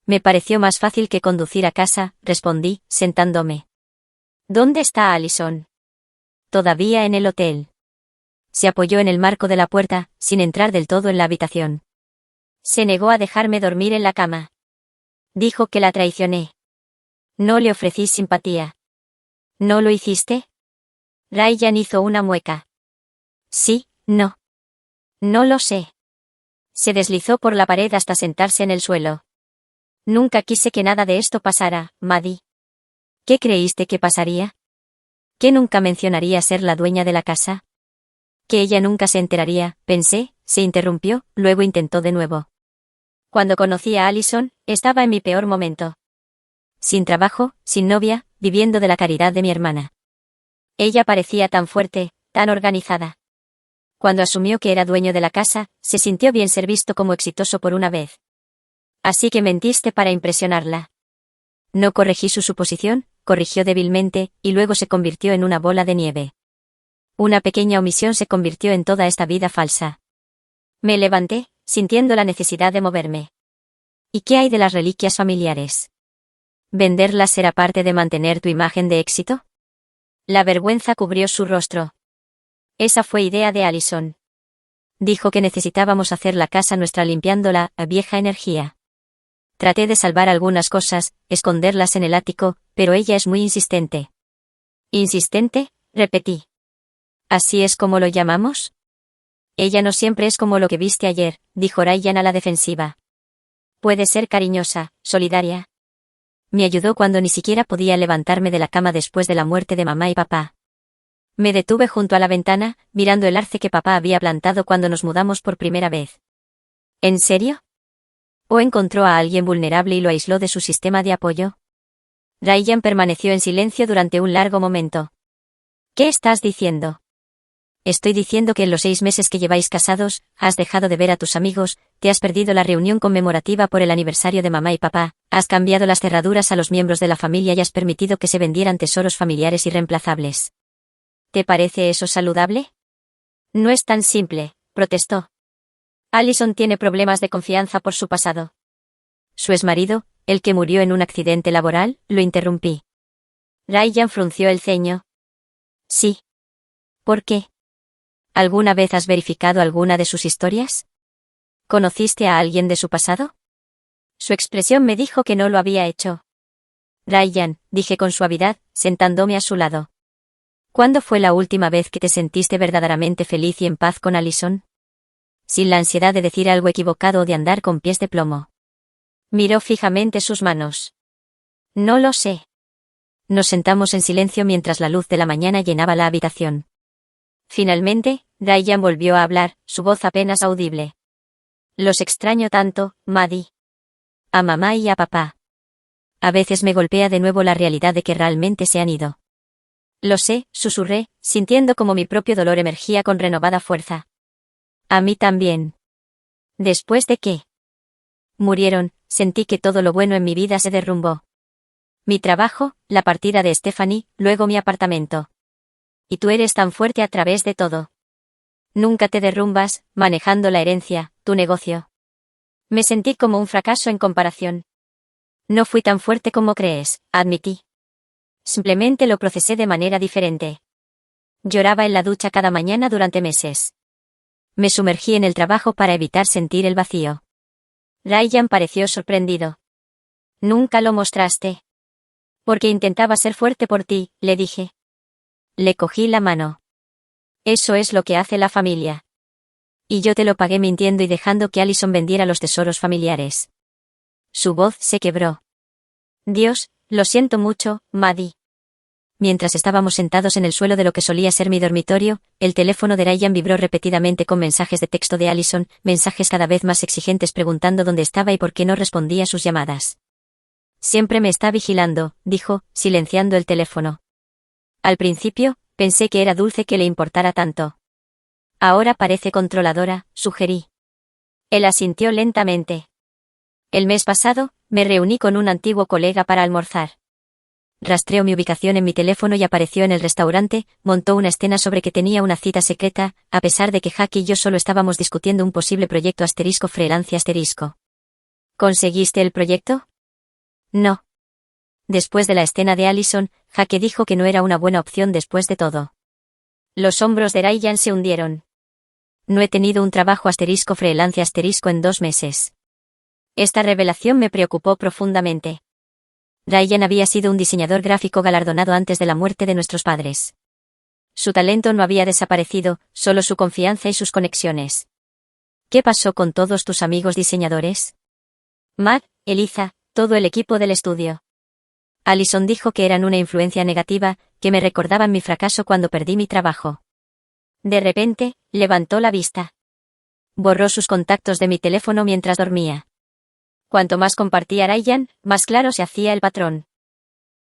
Me pareció más fácil que conducir a casa, respondí, sentándome. ¿Dónde está Allison? Todavía en el hotel. Se apoyó en el marco de la puerta, sin entrar del todo en la habitación. Se negó a dejarme dormir en la cama. Dijo que la traicioné. No le ofrecí simpatía. ¿No lo hiciste? Ryan hizo una mueca. Sí, no. No lo sé. Se deslizó por la pared hasta sentarse en el suelo. Nunca quise que nada de esto pasara, Maddie. ¿Qué creíste que pasaría? ¿Que nunca mencionaría ser la dueña de la casa? Que ella nunca se enteraría, pensé, se interrumpió, luego intentó de nuevo. Cuando conocí a Allison, estaba en mi peor momento. Sin trabajo, sin novia, viviendo de la caridad de mi hermana. Ella parecía tan fuerte, tan organizada. Cuando asumió que era dueño de la casa, se sintió bien ser visto como exitoso por una vez. Así que mentiste para impresionarla. No corregí su suposición, corrigió débilmente, y luego se convirtió en una bola de nieve. Una pequeña omisión se convirtió en toda esta vida falsa. Me levanté, sintiendo la necesidad de moverme. ¿Y qué hay de las reliquias familiares? ¿Venderlas será parte de mantener tu imagen de éxito? La vergüenza cubrió su rostro. Esa fue idea de Allison. Dijo que necesitábamos hacer la casa nuestra limpiándola a vieja energía. Traté de salvar algunas cosas, esconderlas en el ático, pero ella es muy insistente. ¿Insistente? Repetí. ¿Así es como lo llamamos? Ella no siempre es como lo que viste ayer, dijo Ryan a la defensiva. Puede ser cariñosa, solidaria. Me ayudó cuando ni siquiera podía levantarme de la cama después de la muerte de mamá y papá. Me detuve junto a la ventana, mirando el arce que papá había plantado cuando nos mudamos por primera vez. ¿En serio? ¿O encontró a alguien vulnerable y lo aisló de su sistema de apoyo? Ryan permaneció en silencio durante un largo momento. ¿Qué estás diciendo? Estoy diciendo que en los 6 meses que lleváis casados, has dejado de ver a tus amigos, te has perdido la reunión conmemorativa por el aniversario de mamá y papá, has cambiado las cerraduras a los miembros de la familia y has permitido que se vendieran tesoros familiares irreemplazables. ¿Te parece eso saludable? No es tan simple, protestó. Allison tiene problemas de confianza por su pasado. Su exmarido, el que murió en un accidente laboral, lo interrumpí. Ryan frunció el ceño. Sí. ¿Por qué? ¿Alguna vez has verificado alguna de sus historias? ¿Conociste a alguien de su pasado? Su expresión me dijo que no lo había hecho. Ryan, dije con suavidad, sentándome a su lado. ¿Cuándo fue la última vez que te sentiste verdaderamente feliz y en paz con Allison? Sin la ansiedad de decir algo equivocado o de andar con pies de plomo. Miró fijamente sus manos. No lo sé. Nos sentamos en silencio mientras la luz de la mañana llenaba la habitación. Finalmente, Ryan volvió a hablar, su voz apenas audible. Los extraño tanto, Maddie. A mamá y a papá. A veces me golpea de nuevo la realidad de que realmente se han ido. Lo sé, susurré, sintiendo como mi propio dolor emergía con renovada fuerza. A mí también. ¿Después de qué? Murieron, sentí que todo lo bueno en mi vida se derrumbó. Mi trabajo, la partida de Stephanie, luego mi apartamento. Y tú eres tan fuerte a través de todo. Nunca te derrumbas, manejando la herencia, tu negocio. Me sentí como un fracaso en comparación. No fui tan fuerte como crees, admití. Simplemente lo procesé de manera diferente. Lloraba en la ducha cada mañana durante meses. Me sumergí en el trabajo para evitar sentir el vacío. Ryan pareció sorprendido. Nunca lo mostraste. Porque intentaba ser fuerte por ti, le dije. Le cogí la mano. Eso es lo que hace la familia. Y yo te lo pagué mintiendo y dejando que Allison vendiera los tesoros familiares. Su voz se quebró. Dios, lo siento mucho, Maddie. Mientras estábamos sentados en el suelo de lo que solía ser mi dormitorio, el teléfono de Ryan vibró repetidamente con mensajes de texto de Allison, mensajes cada vez más exigentes preguntando dónde estaba y por qué no respondía a sus llamadas. Siempre me está vigilando, dijo, silenciando el teléfono. Al principio, pensé que era dulce que le importara tanto. Ahora parece controladora, sugerí. Él asintió lentamente. El mes pasado, me reuní con un antiguo colega para almorzar. Rastreó mi ubicación en mi teléfono y apareció en el restaurante, montó una escena sobre que tenía una cita secreta, a pesar de que Jack y yo solo estábamos discutiendo un posible proyecto *freelance*. ¿Conseguiste el proyecto? No. Después de la escena de Allison, Jack dijo que no era una buena opción después de todo. Los hombros de Ryan se hundieron. No he tenido un trabajo *freelance* en 2 meses. Esta revelación me preocupó profundamente. Ryan había sido un diseñador gráfico galardonado antes de la muerte de nuestros padres. Su talento no había desaparecido, solo su confianza y sus conexiones. ¿Qué pasó con todos tus amigos diseñadores? Matt, Eliza, todo el equipo del estudio. Allison dijo que eran una influencia negativa, que me recordaban mi fracaso cuando perdí mi trabajo. De repente, levantó la vista. Borró sus contactos de mi teléfono mientras dormía. Cuanto más compartía Ryan, más claro se hacía el patrón.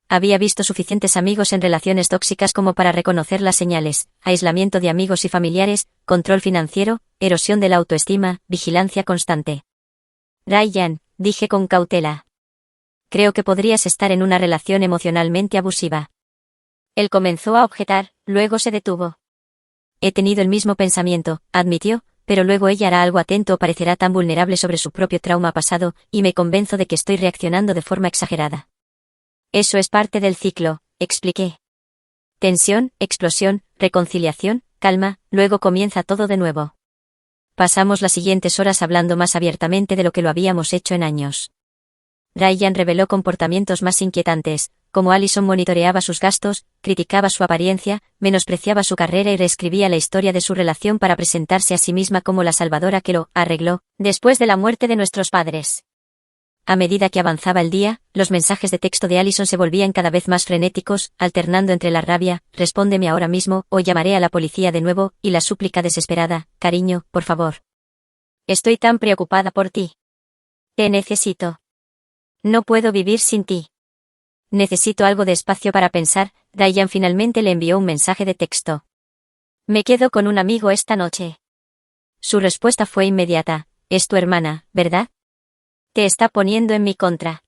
Había visto suficientes amigos en relaciones tóxicas como para reconocer las señales: aislamiento de amigos y familiares, control financiero, erosión de la autoestima, vigilancia constante. Ryan, dije con cautela. Creo que podrías estar en una relación emocionalmente abusiva. Él comenzó a objetar, luego se detuvo. He tenido el mismo pensamiento, admitió, pero luego ella hará algo atento o parecerá tan vulnerable sobre su propio trauma pasado, y me convenzo de que estoy reaccionando de forma exagerada. Eso es parte del ciclo, expliqué. Tensión, explosión, reconciliación, calma, luego comienza todo de nuevo. Pasamos las siguientes horas hablando más abiertamente de lo que lo habíamos hecho en años. Ryan reveló comportamientos más inquietantes, como Allison monitoreaba sus gastos, criticaba su apariencia, menospreciaba su carrera y reescribía la historia de su relación para presentarse a sí misma como la salvadora que lo arregló, después de la muerte de nuestros padres. A medida que avanzaba el día, los mensajes de texto de Allison se volvían cada vez más frenéticos, alternando entre la rabia, respóndeme ahora mismo, o llamaré a la policía de nuevo, y la súplica desesperada, cariño, por favor. Estoy tan preocupada por ti. Te necesito. No puedo vivir sin ti. Necesito algo de espacio para pensar. Ryan finalmente le envió un mensaje de texto. Me quedo con un amigo esta noche. Su respuesta fue inmediata. Es tu hermana, ¿verdad? Te está poniendo en mi contra.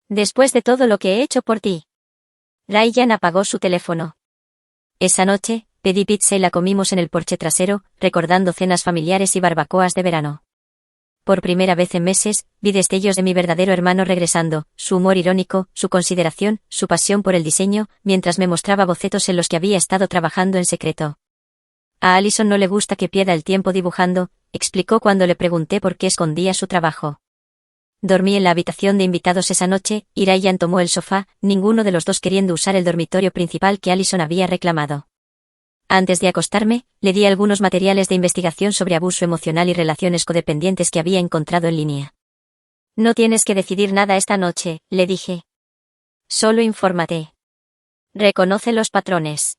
Después de todo lo que he hecho por ti. Ryan apagó su teléfono. Esa noche, pedí pizza y la comimos en el porche trasero, recordando cenas familiares y barbacoas de verano. Por primera vez en meses, vi destellos de mi verdadero hermano regresando, su humor irónico, su consideración, su pasión por el diseño, mientras me mostraba bocetos en los que había estado trabajando en secreto. A Allison no le gusta que pierda el tiempo dibujando, explicó cuando le pregunté por qué escondía su trabajo. Dormí en la habitación de invitados esa noche, y Ryan tomó el sofá, ninguno de los dos queriendo usar el dormitorio principal que Allison había reclamado. Antes de acostarme, le di algunos materiales de investigación sobre abuso emocional y relaciones codependientes que había encontrado en línea. No tienes que decidir nada esta noche, le dije. Solo infórmate. Reconoce los patrones.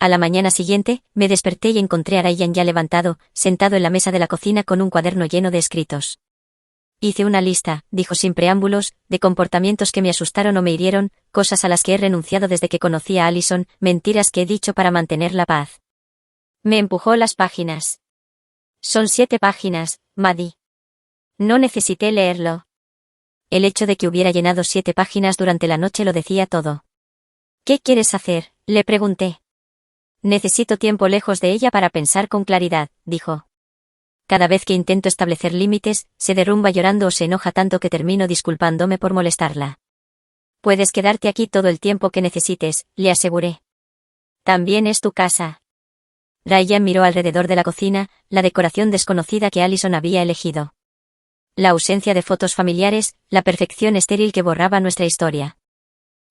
A la mañana siguiente, me desperté y encontré a Ryan ya levantado, sentado en la mesa de la cocina con un cuaderno lleno de escritos. Hice una lista, dijo sin preámbulos, de comportamientos que me asustaron o me hirieron, cosas a las que he renunciado desde que conocí a Allison, mentiras que he dicho para mantener la paz. Me empujó las páginas. Son 7 páginas, Maddie. No necesité leerlo. El hecho de que hubiera llenado 7 páginas durante la noche lo decía todo. ¿Qué quieres hacer?, le pregunté. Necesito tiempo lejos de ella para pensar con claridad, dijo. Cada vez que intento establecer límites, se derrumba llorando o se enoja tanto que termino disculpándome por molestarla. Puedes quedarte aquí todo el tiempo que necesites, le aseguré. También es tu casa. Ryan miró alrededor de la cocina, la decoración desconocida que Allison había elegido. La ausencia de fotos familiares, la perfección estéril que borraba nuestra historia.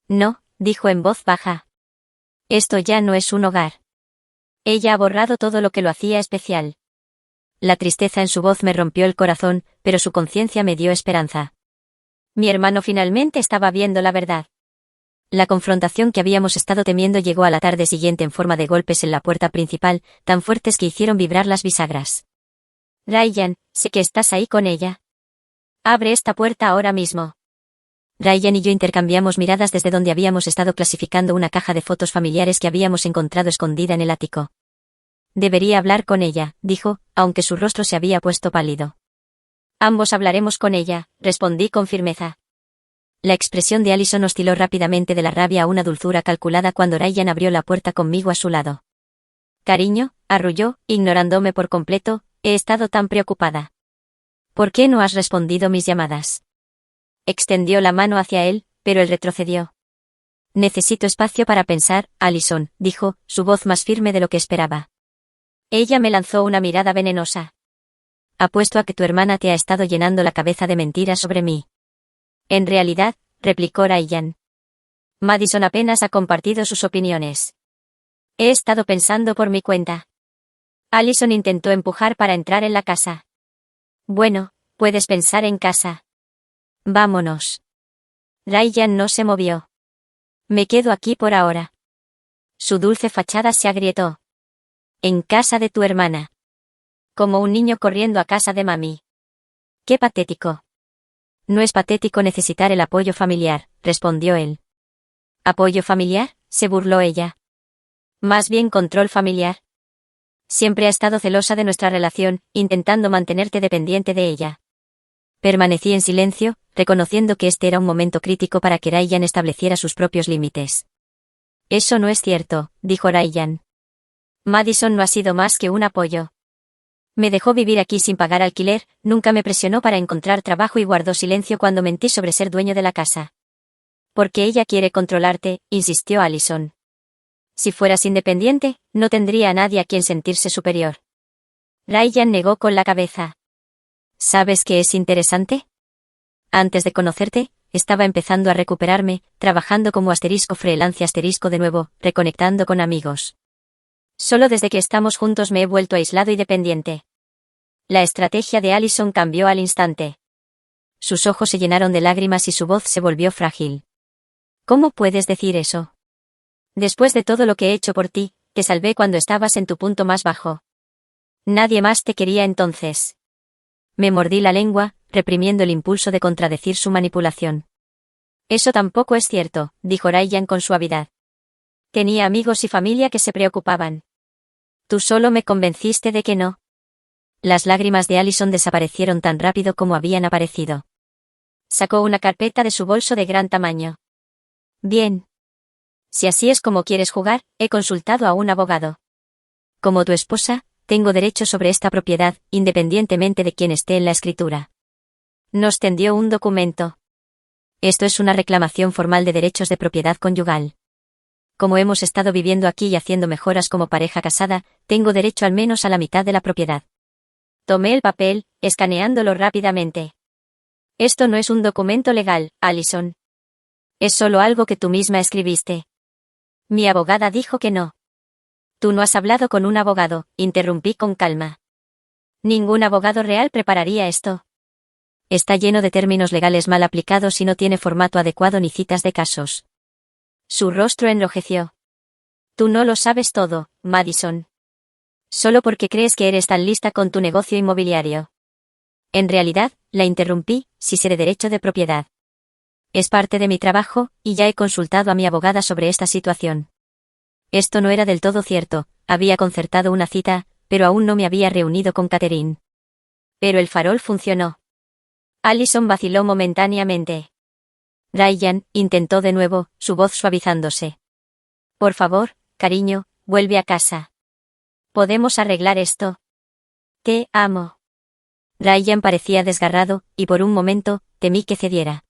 No, dijo en voz baja. Esto ya no es un hogar. Ella ha borrado todo lo que lo hacía especial. La tristeza en su voz me rompió el corazón, pero su conciencia me dio esperanza. Mi hermano finalmente estaba viendo la verdad. La confrontación que habíamos estado temiendo llegó a la tarde siguiente en forma de golpes en la puerta principal, tan fuertes que hicieron vibrar las bisagras. Ryan, sé que estás ahí con ella. Abre esta puerta ahora mismo. Ryan y yo intercambiamos miradas desde donde habíamos estado clasificando una caja de fotos familiares que habíamos encontrado escondida en el ático. Debería hablar con ella, dijo, aunque su rostro se había puesto pálido. Ambos hablaremos con ella, respondí con firmeza. La expresión de Allison osciló rápidamente de la rabia a una dulzura calculada cuando Ryan abrió la puerta conmigo a su lado. Cariño, arrulló, ignorándome por completo, he estado tan preocupada. ¿Por qué no has respondido mis llamadas? Extendió la mano hacia él, pero él retrocedió. Necesito espacio para pensar, Allison, dijo, su voz más firme de lo que esperaba. Ella me lanzó una mirada venenosa. Apuesto a que tu hermana te ha estado llenando la cabeza de mentiras sobre mí. En realidad, replicó Ryan. Madison apenas ha compartido sus opiniones. He estado pensando por mi cuenta. Allison intentó empujar para entrar en la casa. Bueno, puedes pensar en casa. Vámonos. Ryan no se movió. Me quedo aquí por ahora. Su dulce fachada se agrietó. En casa de tu hermana. Como un niño corriendo a casa de mami. Qué patético. No es patético necesitar el apoyo familiar, respondió él. ¿Apoyo familiar?, se burló ella. Más bien control familiar. Siempre ha estado celosa de nuestra relación, intentando mantenerte dependiente de ella. Permanecí en silencio, reconociendo que este era un momento crítico para que Ryan estableciera sus propios límites. Eso no es cierto, dijo Ryan. Madison no ha sido más que un apoyo. Me dejó vivir aquí sin pagar alquiler, nunca me presionó para encontrar trabajo y guardó silencio cuando mentí sobre ser dueño de la casa. Porque ella quiere controlarte, insistió Allison. Si fueras independiente, no tendría a nadie a quien sentirse superior. Ryan negó con la cabeza. ¿Sabes qué es interesante? Antes de conocerte, estaba empezando a recuperarme, trabajando como *freelance de nuevo, reconectando con amigos. Solo desde que estamos juntos me he vuelto aislado y dependiente. La estrategia de Allison cambió al instante. Sus ojos se llenaron de lágrimas y su voz se volvió frágil. ¿Cómo puedes decir eso? Después de todo lo que he hecho por ti, te salvé cuando estabas en tu punto más bajo. Nadie más te quería entonces. Me mordí la lengua, reprimiendo el impulso de contradecir su manipulación. Eso tampoco es cierto, dijo Ryan con suavidad. Tenía amigos y familia que se preocupaban. Tú solo me convenciste de que no. Las lágrimas de Allison desaparecieron tan rápido como habían aparecido. Sacó una carpeta de su bolso de gran tamaño. Bien. Si así es como quieres jugar, he consultado a un abogado. Como tu esposa, tengo derecho sobre esta propiedad, independientemente de quién esté en la escritura. Nos tendió un documento. Esto es una reclamación formal de derechos de propiedad conyugal. Como hemos estado viviendo aquí y haciendo mejoras como pareja casada, tengo derecho al menos a la mitad de la propiedad. Tomé el papel, escaneándolo rápidamente. Esto no es un documento legal, Allison. Es solo algo que tú misma escribiste. Mi abogada dijo que no. Tú no has hablado con un abogado, interrumpí con calma. Ningún abogado real prepararía esto. Está lleno de términos legales mal aplicados y no tiene formato adecuado ni citas de casos. Su rostro enrojeció. Tú no lo sabes todo, Madison. Solo porque crees que eres tan lista con tu negocio inmobiliario. En realidad, la interrumpí, si sé de derecho de propiedad. Es parte de mi trabajo, y ya he consultado a mi abogada sobre esta situación. Esto no era del todo cierto, había concertado una cita, pero aún no me había reunido con Catherine. Pero el farol funcionó. Allison vaciló momentáneamente. Ryan intentó de nuevo, su voz suavizándose. Por favor, cariño, vuelve a casa. Podemos arreglar esto. Te amo. Ryan parecía desgarrado, y por un momento, temí que cediera.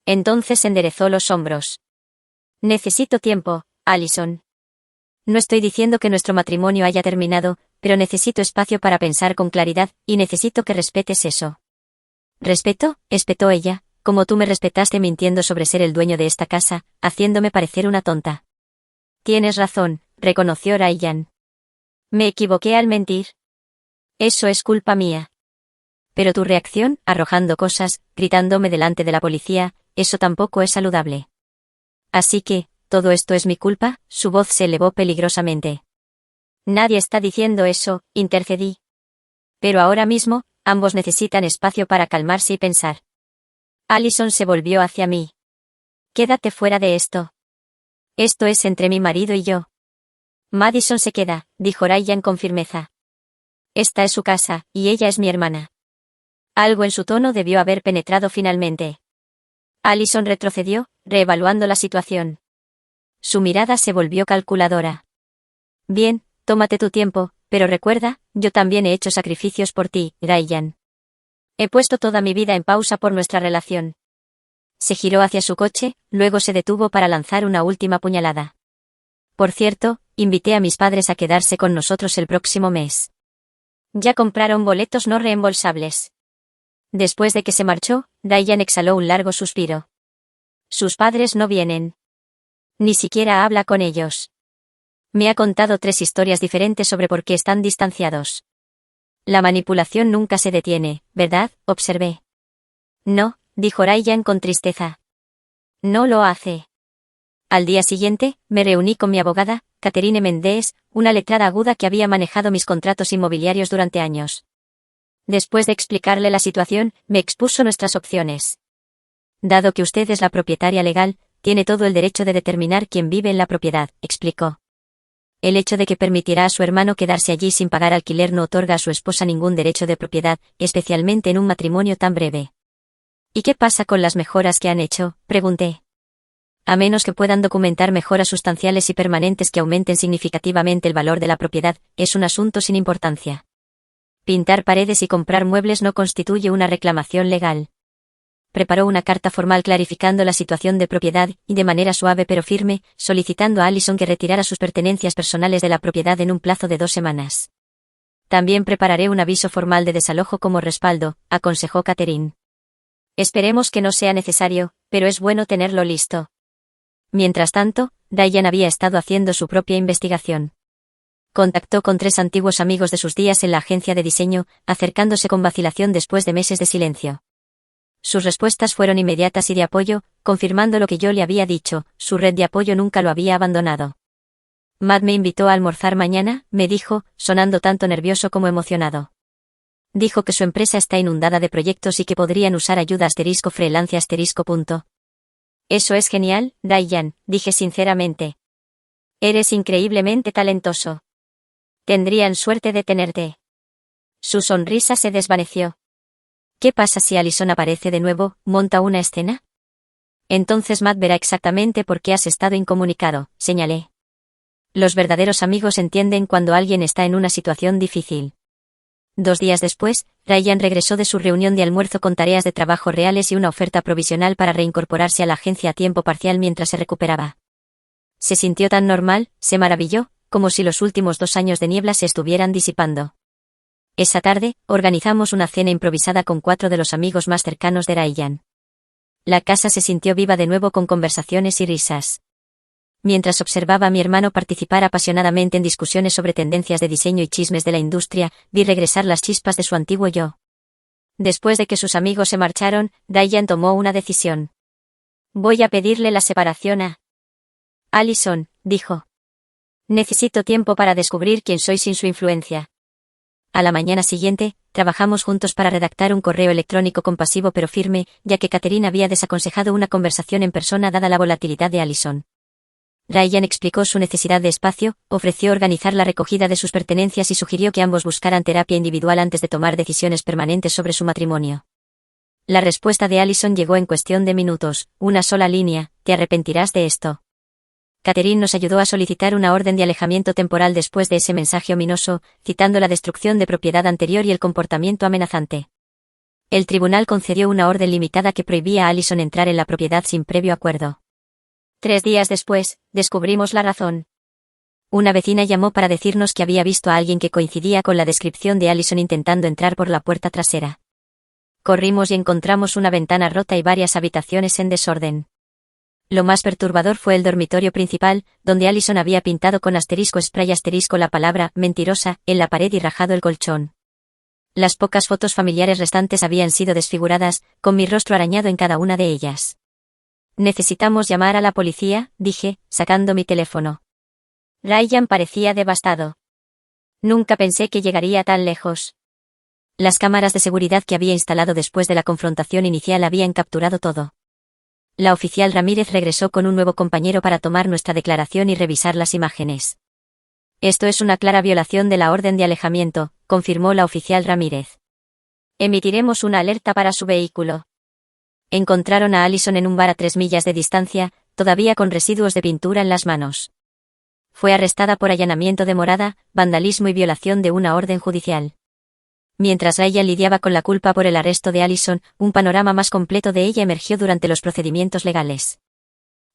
Entonces enderezó los hombros. Necesito tiempo, Allison. No estoy diciendo que nuestro matrimonio haya terminado, pero necesito espacio para pensar con claridad, y necesito que respetes eso. ¿Respeto?, espetó ella, como tú me respetaste mintiendo sobre ser el dueño de esta casa, haciéndome parecer una tonta. Tienes razón, reconoció Ryan. Me equivoqué al mentir. Eso es culpa mía. Pero tu reacción, arrojando cosas, gritándome delante de la policía, eso tampoco es saludable. Así que, ¿todo esto es mi culpa?, su voz se elevó peligrosamente. Nadie está diciendo eso, intercedí. Pero ahora mismo, ambos necesitan espacio para calmarse y pensar. Allison se volvió hacia mí. Quédate fuera de esto. Esto es entre mi marido y yo. Madison se queda, dijo Ryan con firmeza. Esta es su casa, y ella es mi hermana. Algo en su tono debió haber penetrado finalmente. Allison retrocedió, reevaluando la situación. Su mirada se volvió calculadora. Bien, tómate tu tiempo, pero recuerda, yo también he hecho sacrificios por ti, Ryan. He puesto toda mi vida en pausa por nuestra relación. Se giró hacia su coche, luego se detuvo para lanzar una última puñalada. Por cierto, invité a mis padres a quedarse con nosotros el próximo mes. Ya compraron boletos no reembolsables. Después de que se marchó, Ryan exhaló un largo suspiro. Sus padres no vienen. Ni siquiera habla con ellos. Me ha contado 3 historias diferentes sobre por qué están distanciados. La manipulación nunca se detiene, ¿verdad?, observé. No, dijo Ryan con tristeza. No lo hace. Al día siguiente, me reuní con mi abogada, Catherine Mendes, una letrada aguda que había manejado mis contratos inmobiliarios durante años. Después de explicarle la situación, me expuso nuestras opciones. Dado que usted es la propietaria legal, tiene todo el derecho de determinar quién vive en la propiedad, explicó. El hecho de que permitirá a su hermano quedarse allí sin pagar alquiler no otorga a su esposa ningún derecho de propiedad, especialmente en un matrimonio tan breve. ¿Y qué pasa con las mejoras que han hecho?, pregunté. A menos que puedan documentar mejoras sustanciales y permanentes que aumenten significativamente el valor de la propiedad, es un asunto sin importancia. Pintar paredes y comprar muebles no constituye una reclamación legal. Preparó una carta formal clarificando la situación de propiedad y de manera suave pero firme, solicitando a Allison que retirara sus pertenencias personales de la propiedad en un plazo de 2 semanas. También prepararé un aviso formal de desalojo como respaldo, aconsejó Catherine. Esperemos que no sea necesario, pero es bueno tenerlo listo. Mientras tanto, Diane había estado haciendo su propia investigación. Contactó con 3 antiguos amigos de sus días en la agencia de diseño, acercándose con vacilación después de meses de silencio. Sus respuestas fueron inmediatas y de apoyo, confirmando lo que yo le había dicho, su red de apoyo nunca lo había abandonado. Matt me invitó a almorzar mañana, me dijo, sonando tanto nervioso como emocionado. Dijo que su empresa está inundada de proyectos y que podrían usar ayuda *freelance*. Eso es genial, Diane, dije sinceramente. Eres increíblemente talentoso. Tendrían suerte de tenerte. Su sonrisa se desvaneció. ¿Qué pasa si Allison aparece de nuevo, monta una escena? Entonces Matt verá exactamente por qué has estado incomunicado, señalé. Los verdaderos amigos entienden cuando alguien está en una situación difícil. 2 días después, Ryan regresó de su reunión de almuerzo con tareas de trabajo reales y una oferta provisional para reincorporarse a la agencia a tiempo parcial mientras se recuperaba. Se sintió tan normal, se maravilló, como si los últimos 2 años de niebla se estuvieran disipando. Esa tarde, organizamos una cena improvisada con 4 de los amigos más cercanos de Ryan. La casa se sintió viva de nuevo con conversaciones y risas. Mientras observaba a mi hermano participar apasionadamente en discusiones sobre tendencias de diseño y chismes de la industria, vi regresar las chispas de su antiguo yo. Después de que sus amigos se marcharon, Diane tomó una decisión. Voy a pedirle la separación a Allison, dijo. Necesito tiempo para descubrir quién soy sin su influencia. A la mañana siguiente, trabajamos juntos para redactar un correo electrónico compasivo pero firme, ya que Catherine había desaconsejado una conversación en persona dada la volatilidad de Allison. Ryan explicó su necesidad de espacio, ofreció organizar la recogida de sus pertenencias y sugirió que ambos buscaran terapia individual antes de tomar decisiones permanentes sobre su matrimonio. La respuesta de Allison llegó en cuestión de minutos, una sola línea: ¿te arrepentirás de esto? Catherine nos ayudó a solicitar una orden de alejamiento temporal después de ese mensaje ominoso, citando la destrucción de propiedad anterior y el comportamiento amenazante. El tribunal concedió una orden limitada que prohibía a Allison entrar en la propiedad sin previo acuerdo. 3 días después, descubrimos la razón. Una vecina llamó para decirnos que había visto a alguien que coincidía con la descripción de Allison intentando entrar por la puerta trasera. Corrimos y encontramos una ventana rota y varias habitaciones en desorden. Lo más perturbador fue el dormitorio principal, donde Allison había pintado con *spray* la palabra «mentirosa» en la pared y rajado el colchón. Las pocas fotos familiares restantes habían sido desfiguradas, con mi rostro arañado en cada una de ellas. Necesitamos llamar a la policía, dije, sacando mi teléfono. Ryan parecía devastado. Nunca pensé que llegaría tan lejos. Las cámaras de seguridad que había instalado después de la confrontación inicial habían capturado todo. La oficial Ramírez regresó con un nuevo compañero para tomar nuestra declaración y revisar las imágenes. Esto es una clara violación de la orden de alejamiento, confirmó la oficial Ramírez. Emitiremos una alerta para su vehículo. Encontraron a Allison en un bar a 3 millas de distancia, todavía con residuos de pintura en las manos. Fue arrestada por allanamiento de morada, vandalismo y violación de una orden judicial. Mientras Ryan lidiaba con la culpa por el arresto de Allison, un panorama más completo de ella emergió durante los procedimientos legales.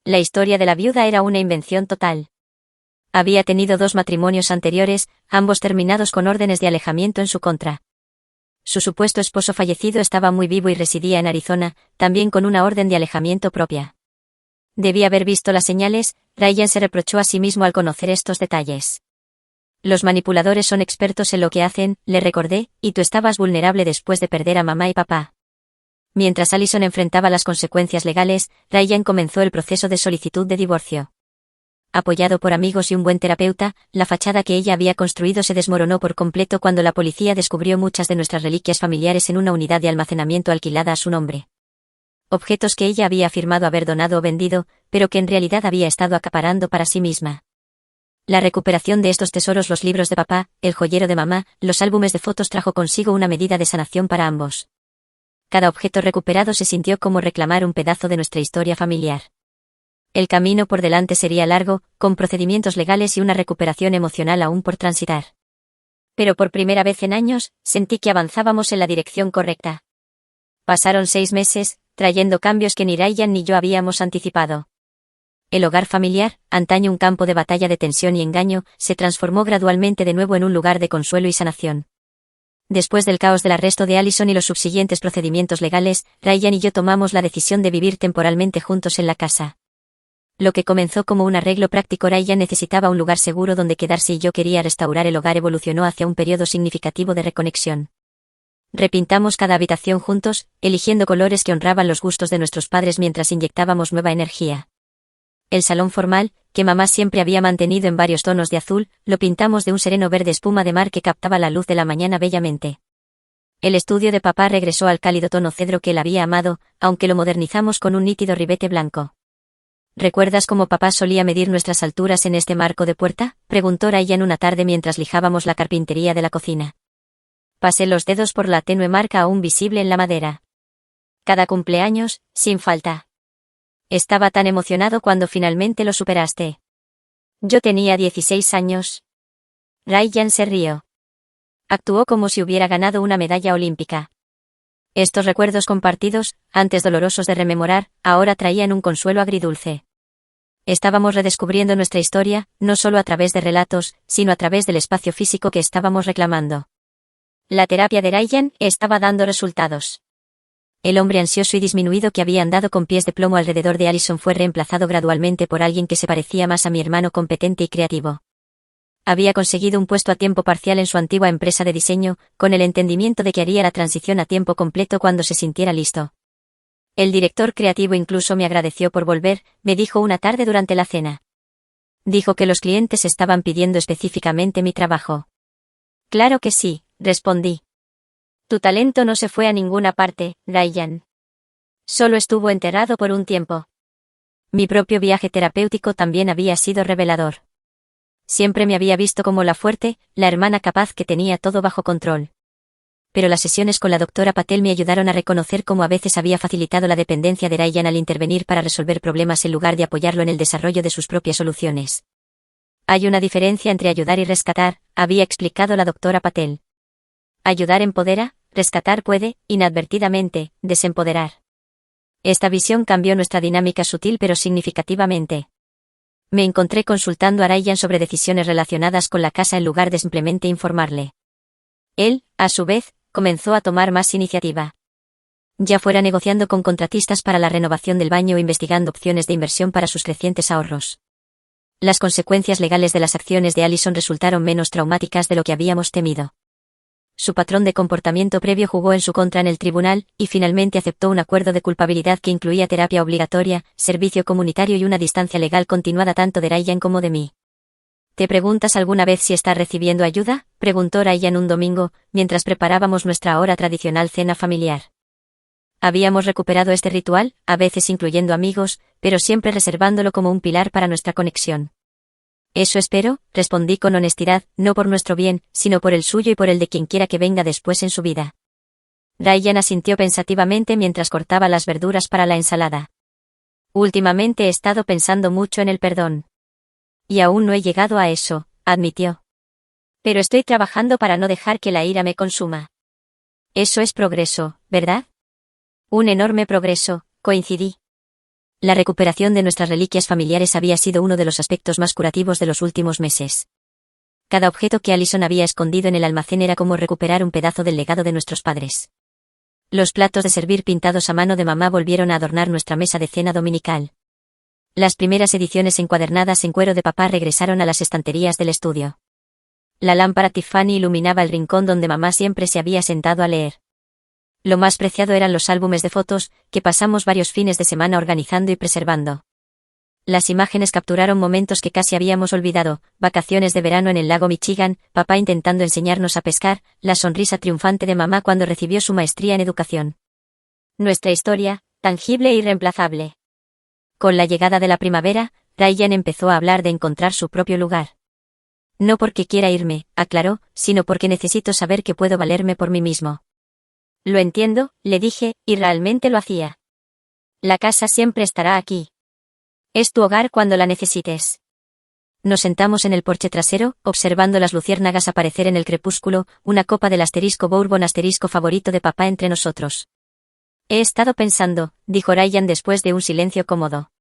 La historia de la viuda era una invención total. Había tenido 2 matrimonios anteriores, ambos terminados con órdenes de alejamiento en su contra. Su supuesto esposo fallecido estaba muy vivo y residía en Arizona, también con una orden de alejamiento propia. Debía haber visto las señales, Ryan se reprochó a sí mismo al conocer estos detalles. Los manipuladores son expertos en lo que hacen, le recordé, y tú estabas vulnerable después de perder a mamá y papá. Mientras Allison enfrentaba las consecuencias legales, Ryan comenzó el proceso de solicitud de divorcio. Apoyado por amigos y un buen terapeuta, la fachada que ella había construido se desmoronó por completo cuando la policía descubrió muchas de nuestras reliquias familiares en una unidad de almacenamiento alquilada a su nombre. Objetos que ella había afirmado haber donado o vendido, pero que en realidad había estado acaparando para sí misma. La recuperación de estos tesoros, los libros de papá, el joyero de mamá, los álbumes de fotos trajo consigo una medida de sanación para ambos. Cada objeto recuperado se sintió como reclamar un pedazo de nuestra historia familiar. El camino por delante sería largo, con procedimientos legales y una recuperación emocional aún por transitar. Pero por primera vez en años, sentí que avanzábamos en la dirección correcta. Pasaron 6 meses, trayendo cambios que ni Ryan ni yo habíamos anticipado. El hogar familiar, antaño un campo de batalla de tensión y engaño, se transformó gradualmente de nuevo en un lugar de consuelo y sanación. Después del caos del arresto de Allison y los subsiguientes procedimientos legales, Ryan y yo tomamos la decisión de vivir temporalmente juntos en la casa. Lo que comenzó como un arreglo práctico, Ryan necesitaba un lugar seguro donde quedarse y yo quería restaurar el hogar, evolucionó hacia un periodo significativo de reconexión. Repintamos cada habitación juntos, eligiendo colores que honraban los gustos de nuestros padres mientras inyectábamos nueva energía. El salón formal, que mamá siempre había mantenido en varios tonos de azul, lo pintamos de un sereno verde espuma de mar que captaba la luz de la mañana bellamente. El estudio de papá regresó al cálido tono cedro que él había amado, aunque lo modernizamos con un nítido ribete blanco. ¿Recuerdas cómo papá solía medir nuestras alturas en este marco de puerta?, preguntó Ryan una tarde mientras lijábamos la carpintería de la cocina. Pasé los dedos por la tenue marca aún visible en la madera. Cada cumpleaños, sin falta. Estaba tan emocionado cuando finalmente lo superaste. Yo tenía 16 años. Ryan se rió. Actuó como si hubiera ganado una medalla olímpica. Estos recuerdos compartidos, antes dolorosos de rememorar, ahora traían un consuelo agridulce. Estábamos redescubriendo nuestra historia, no solo a través de relatos, sino a través del espacio físico que estábamos reclamando. La terapia de Ryan estaba dando resultados. El hombre ansioso y disminuido que había andado con pies de plomo alrededor de Allison fue reemplazado gradualmente por alguien que se parecía más a mi hermano, competente y creativo. Había conseguido un puesto a tiempo parcial en su antigua empresa de diseño, con el entendimiento de que haría la transición a tiempo completo cuando se sintiera listo. El director creativo incluso me agradeció por volver, me dijo una tarde durante la cena. Dijo que los clientes estaban pidiendo específicamente mi trabajo. Claro que sí, respondí. Tu talento no se fue a ninguna parte, Ryan. Solo estuvo enterrado por un tiempo. Mi propio viaje terapéutico también había sido revelador. Siempre me había visto como la fuerte, la hermana capaz que tenía todo bajo control. Pero las sesiones con la doctora Patel me ayudaron a reconocer cómo a veces había facilitado la dependencia de Ryan al intervenir para resolver problemas en lugar de apoyarlo en el desarrollo de sus propias soluciones. Hay una diferencia entre ayudar y rescatar, había explicado la doctora Patel. Ayudar empodera, rescatar puede, inadvertidamente, desempoderar. Esta visión cambió nuestra dinámica sutil pero significativamente. Me encontré consultando a Ryan sobre decisiones relacionadas con la casa en lugar de simplemente informarle. Él, a su vez, comenzó a tomar más iniciativa. Ya fuera negociando con contratistas para la renovación del baño o investigando opciones de inversión para sus crecientes ahorros. Las consecuencias legales de las acciones de Allison resultaron menos traumáticas de lo que habíamos temido. Su patrón de comportamiento previo jugó en su contra en el tribunal, y finalmente aceptó un acuerdo de culpabilidad que incluía terapia obligatoria, servicio comunitario y una distancia legal continuada tanto de Ryan como de mí. ¿Te preguntas alguna vez si está recibiendo ayuda?, preguntó Ryan un domingo, mientras preparábamos nuestra ahora tradicional cena familiar. Habíamos recuperado este ritual, a veces incluyendo amigos, pero siempre reservándolo como un pilar para nuestra conexión. Eso espero, respondí con honestidad, no por nuestro bien, sino por el suyo y por el de quien quiera que venga después en su vida. Ryan asintió pensativamente mientras cortaba las verduras para la ensalada. Últimamente he estado pensando mucho en el perdón. Y aún no he llegado a eso, admitió. Pero estoy trabajando para no dejar que la ira me consuma. Eso es progreso, ¿verdad? Un enorme progreso, coincidí. La recuperación de nuestras reliquias familiares había sido uno de los aspectos más curativos de los últimos meses. Cada objeto que Allison había escondido en el almacén era como recuperar un pedazo del legado de nuestros padres. Los platos de servir pintados a mano de mamá volvieron a adornar nuestra mesa de cena dominical. Las primeras ediciones encuadernadas en cuero de papá regresaron a las estanterías del estudio. La lámpara Tiffany iluminaba el rincón donde mamá siempre se había sentado a leer. Lo más preciado eran los álbumes de fotos, que pasamos varios fines de semana organizando y preservando. Las imágenes capturaron momentos que casi habíamos olvidado: vacaciones de verano en el lago Michigan, papá intentando enseñarnos a pescar, la sonrisa triunfante de mamá cuando recibió su maestría en educación. Nuestra historia, tangible e irreemplazable. Con la llegada de la primavera, Ryan empezó a hablar de encontrar su propio lugar. No porque quiera irme, aclaró, sino porque necesito saber que puedo valerme por mí mismo. Lo entiendo, le dije, y realmente lo hacía. La casa siempre estará aquí. Es tu hogar cuando la necesites. Nos sentamos en el porche trasero, observando las luciérnagas aparecer en el crepúsculo, una copa del *bourbon* favorito de papá entre nosotros. He estado pensando, dijo Ryan después de un silencio cómodo.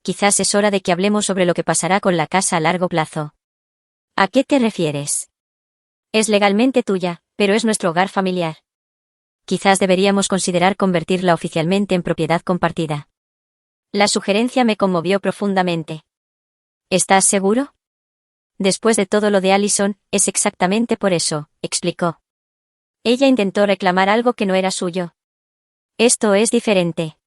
Quizás es hora de que hablemos sobre lo que pasará con la casa a largo plazo. ¿A qué te refieres? Es legalmente tuya, pero es nuestro hogar familiar. Quizás deberíamos considerar convertirla oficialmente en propiedad compartida. La sugerencia me conmovió profundamente. ¿Estás seguro? Después de todo lo de Allison, es exactamente por eso, explicó. Ella intentó reclamar algo que no era suyo. Esto es diferente.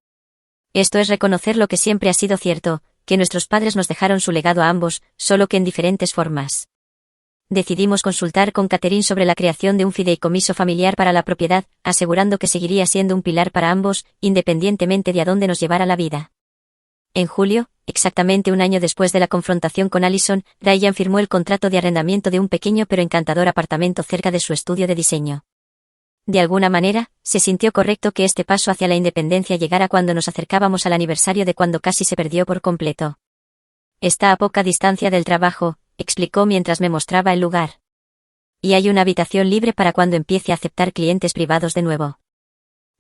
Esto es reconocer lo que siempre ha sido cierto, que nuestros padres nos dejaron su legado a ambos, solo que en diferentes formas. Decidimos consultar con Catherine sobre la creación de un fideicomiso familiar para la propiedad, asegurando que seguiría siendo un pilar para ambos, independientemente de a dónde nos llevara la vida. En julio, exactamente un año después de la confrontación con Allison, Ryan firmó el contrato de arrendamiento de un pequeño pero encantador apartamento cerca de su estudio de diseño. De alguna manera, se sintió correcto que este paso hacia la independencia llegara cuando nos acercábamos al aniversario de cuando casi se perdió por completo. Está a poca distancia del trabajo, explicó mientras me mostraba el lugar. Y hay una habitación libre para cuando empiece a aceptar clientes privados de nuevo.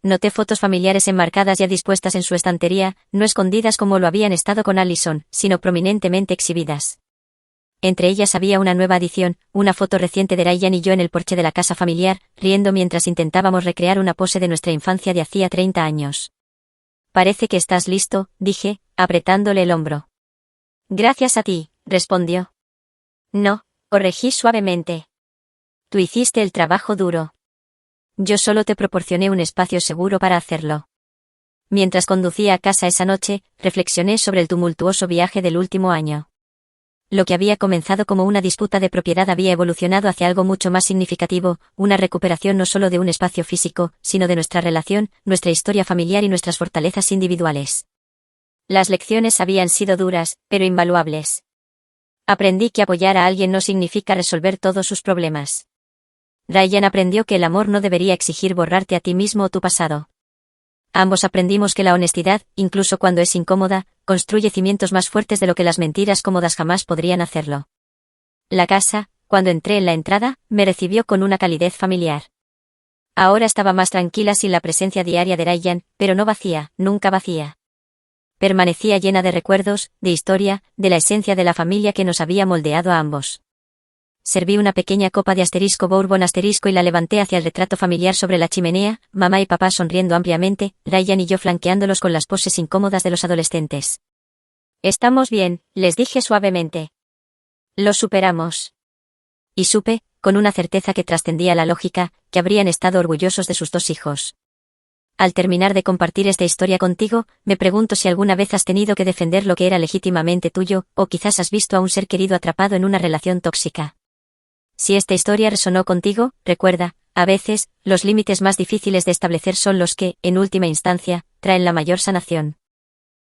Noté fotos familiares enmarcadas ya dispuestas en su estantería, no escondidas como lo habían estado con Allison, sino prominentemente exhibidas. Entre ellas había una nueva adición, una foto reciente de Ryan y yo en el porche de la casa familiar, riendo mientras intentábamos recrear una pose de nuestra infancia de hacía 30 años. Parece que estás listo, dije, apretándole el hombro. Gracias a ti, respondió. No, corregí suavemente. Tú hiciste el trabajo duro. Yo solo te proporcioné un espacio seguro para hacerlo. Mientras conducía a casa esa noche, reflexioné sobre el tumultuoso viaje del último año. Lo que había comenzado como una disputa de propiedad había evolucionado hacia algo mucho más significativo, una recuperación no solo de un espacio físico, sino de nuestra relación, nuestra historia familiar y nuestras fortalezas individuales. Las lecciones habían sido duras, pero invaluables. Aprendí que apoyar a alguien no significa resolver todos sus problemas. Ryan aprendió que el amor no debería exigir borrarte a ti mismo o tu pasado. Ambos aprendimos que la honestidad, incluso cuando es incómoda, construye cimientos más fuertes de lo que las mentiras cómodas jamás podrían hacerlo. La casa, cuando entré en la entrada, me recibió con una calidez familiar. Ahora estaba más tranquila sin la presencia diaria de Ryan, pero no vacía, nunca vacía. Permanecía llena de recuerdos, de historia, de la esencia de la familia que nos había moldeado a ambos. Serví una pequeña copa de *bourbon* y la levanté hacia el retrato familiar sobre la chimenea, mamá y papá sonriendo ampliamente, Ryan y yo flanqueándolos con las poses incómodas de los adolescentes. Estamos bien, les dije suavemente. Lo superamos. Y supe, con una certeza que trascendía la lógica, que habrían estado orgullosos de sus 2 hijos. Al terminar de compartir esta historia contigo, me pregunto si alguna vez has tenido que defender lo que era legítimamente tuyo, o quizás has visto a un ser querido atrapado en una relación tóxica. Si esta historia resonó contigo, recuerda, a veces, los límites más difíciles de establecer son los que, en última instancia, traen la mayor sanación.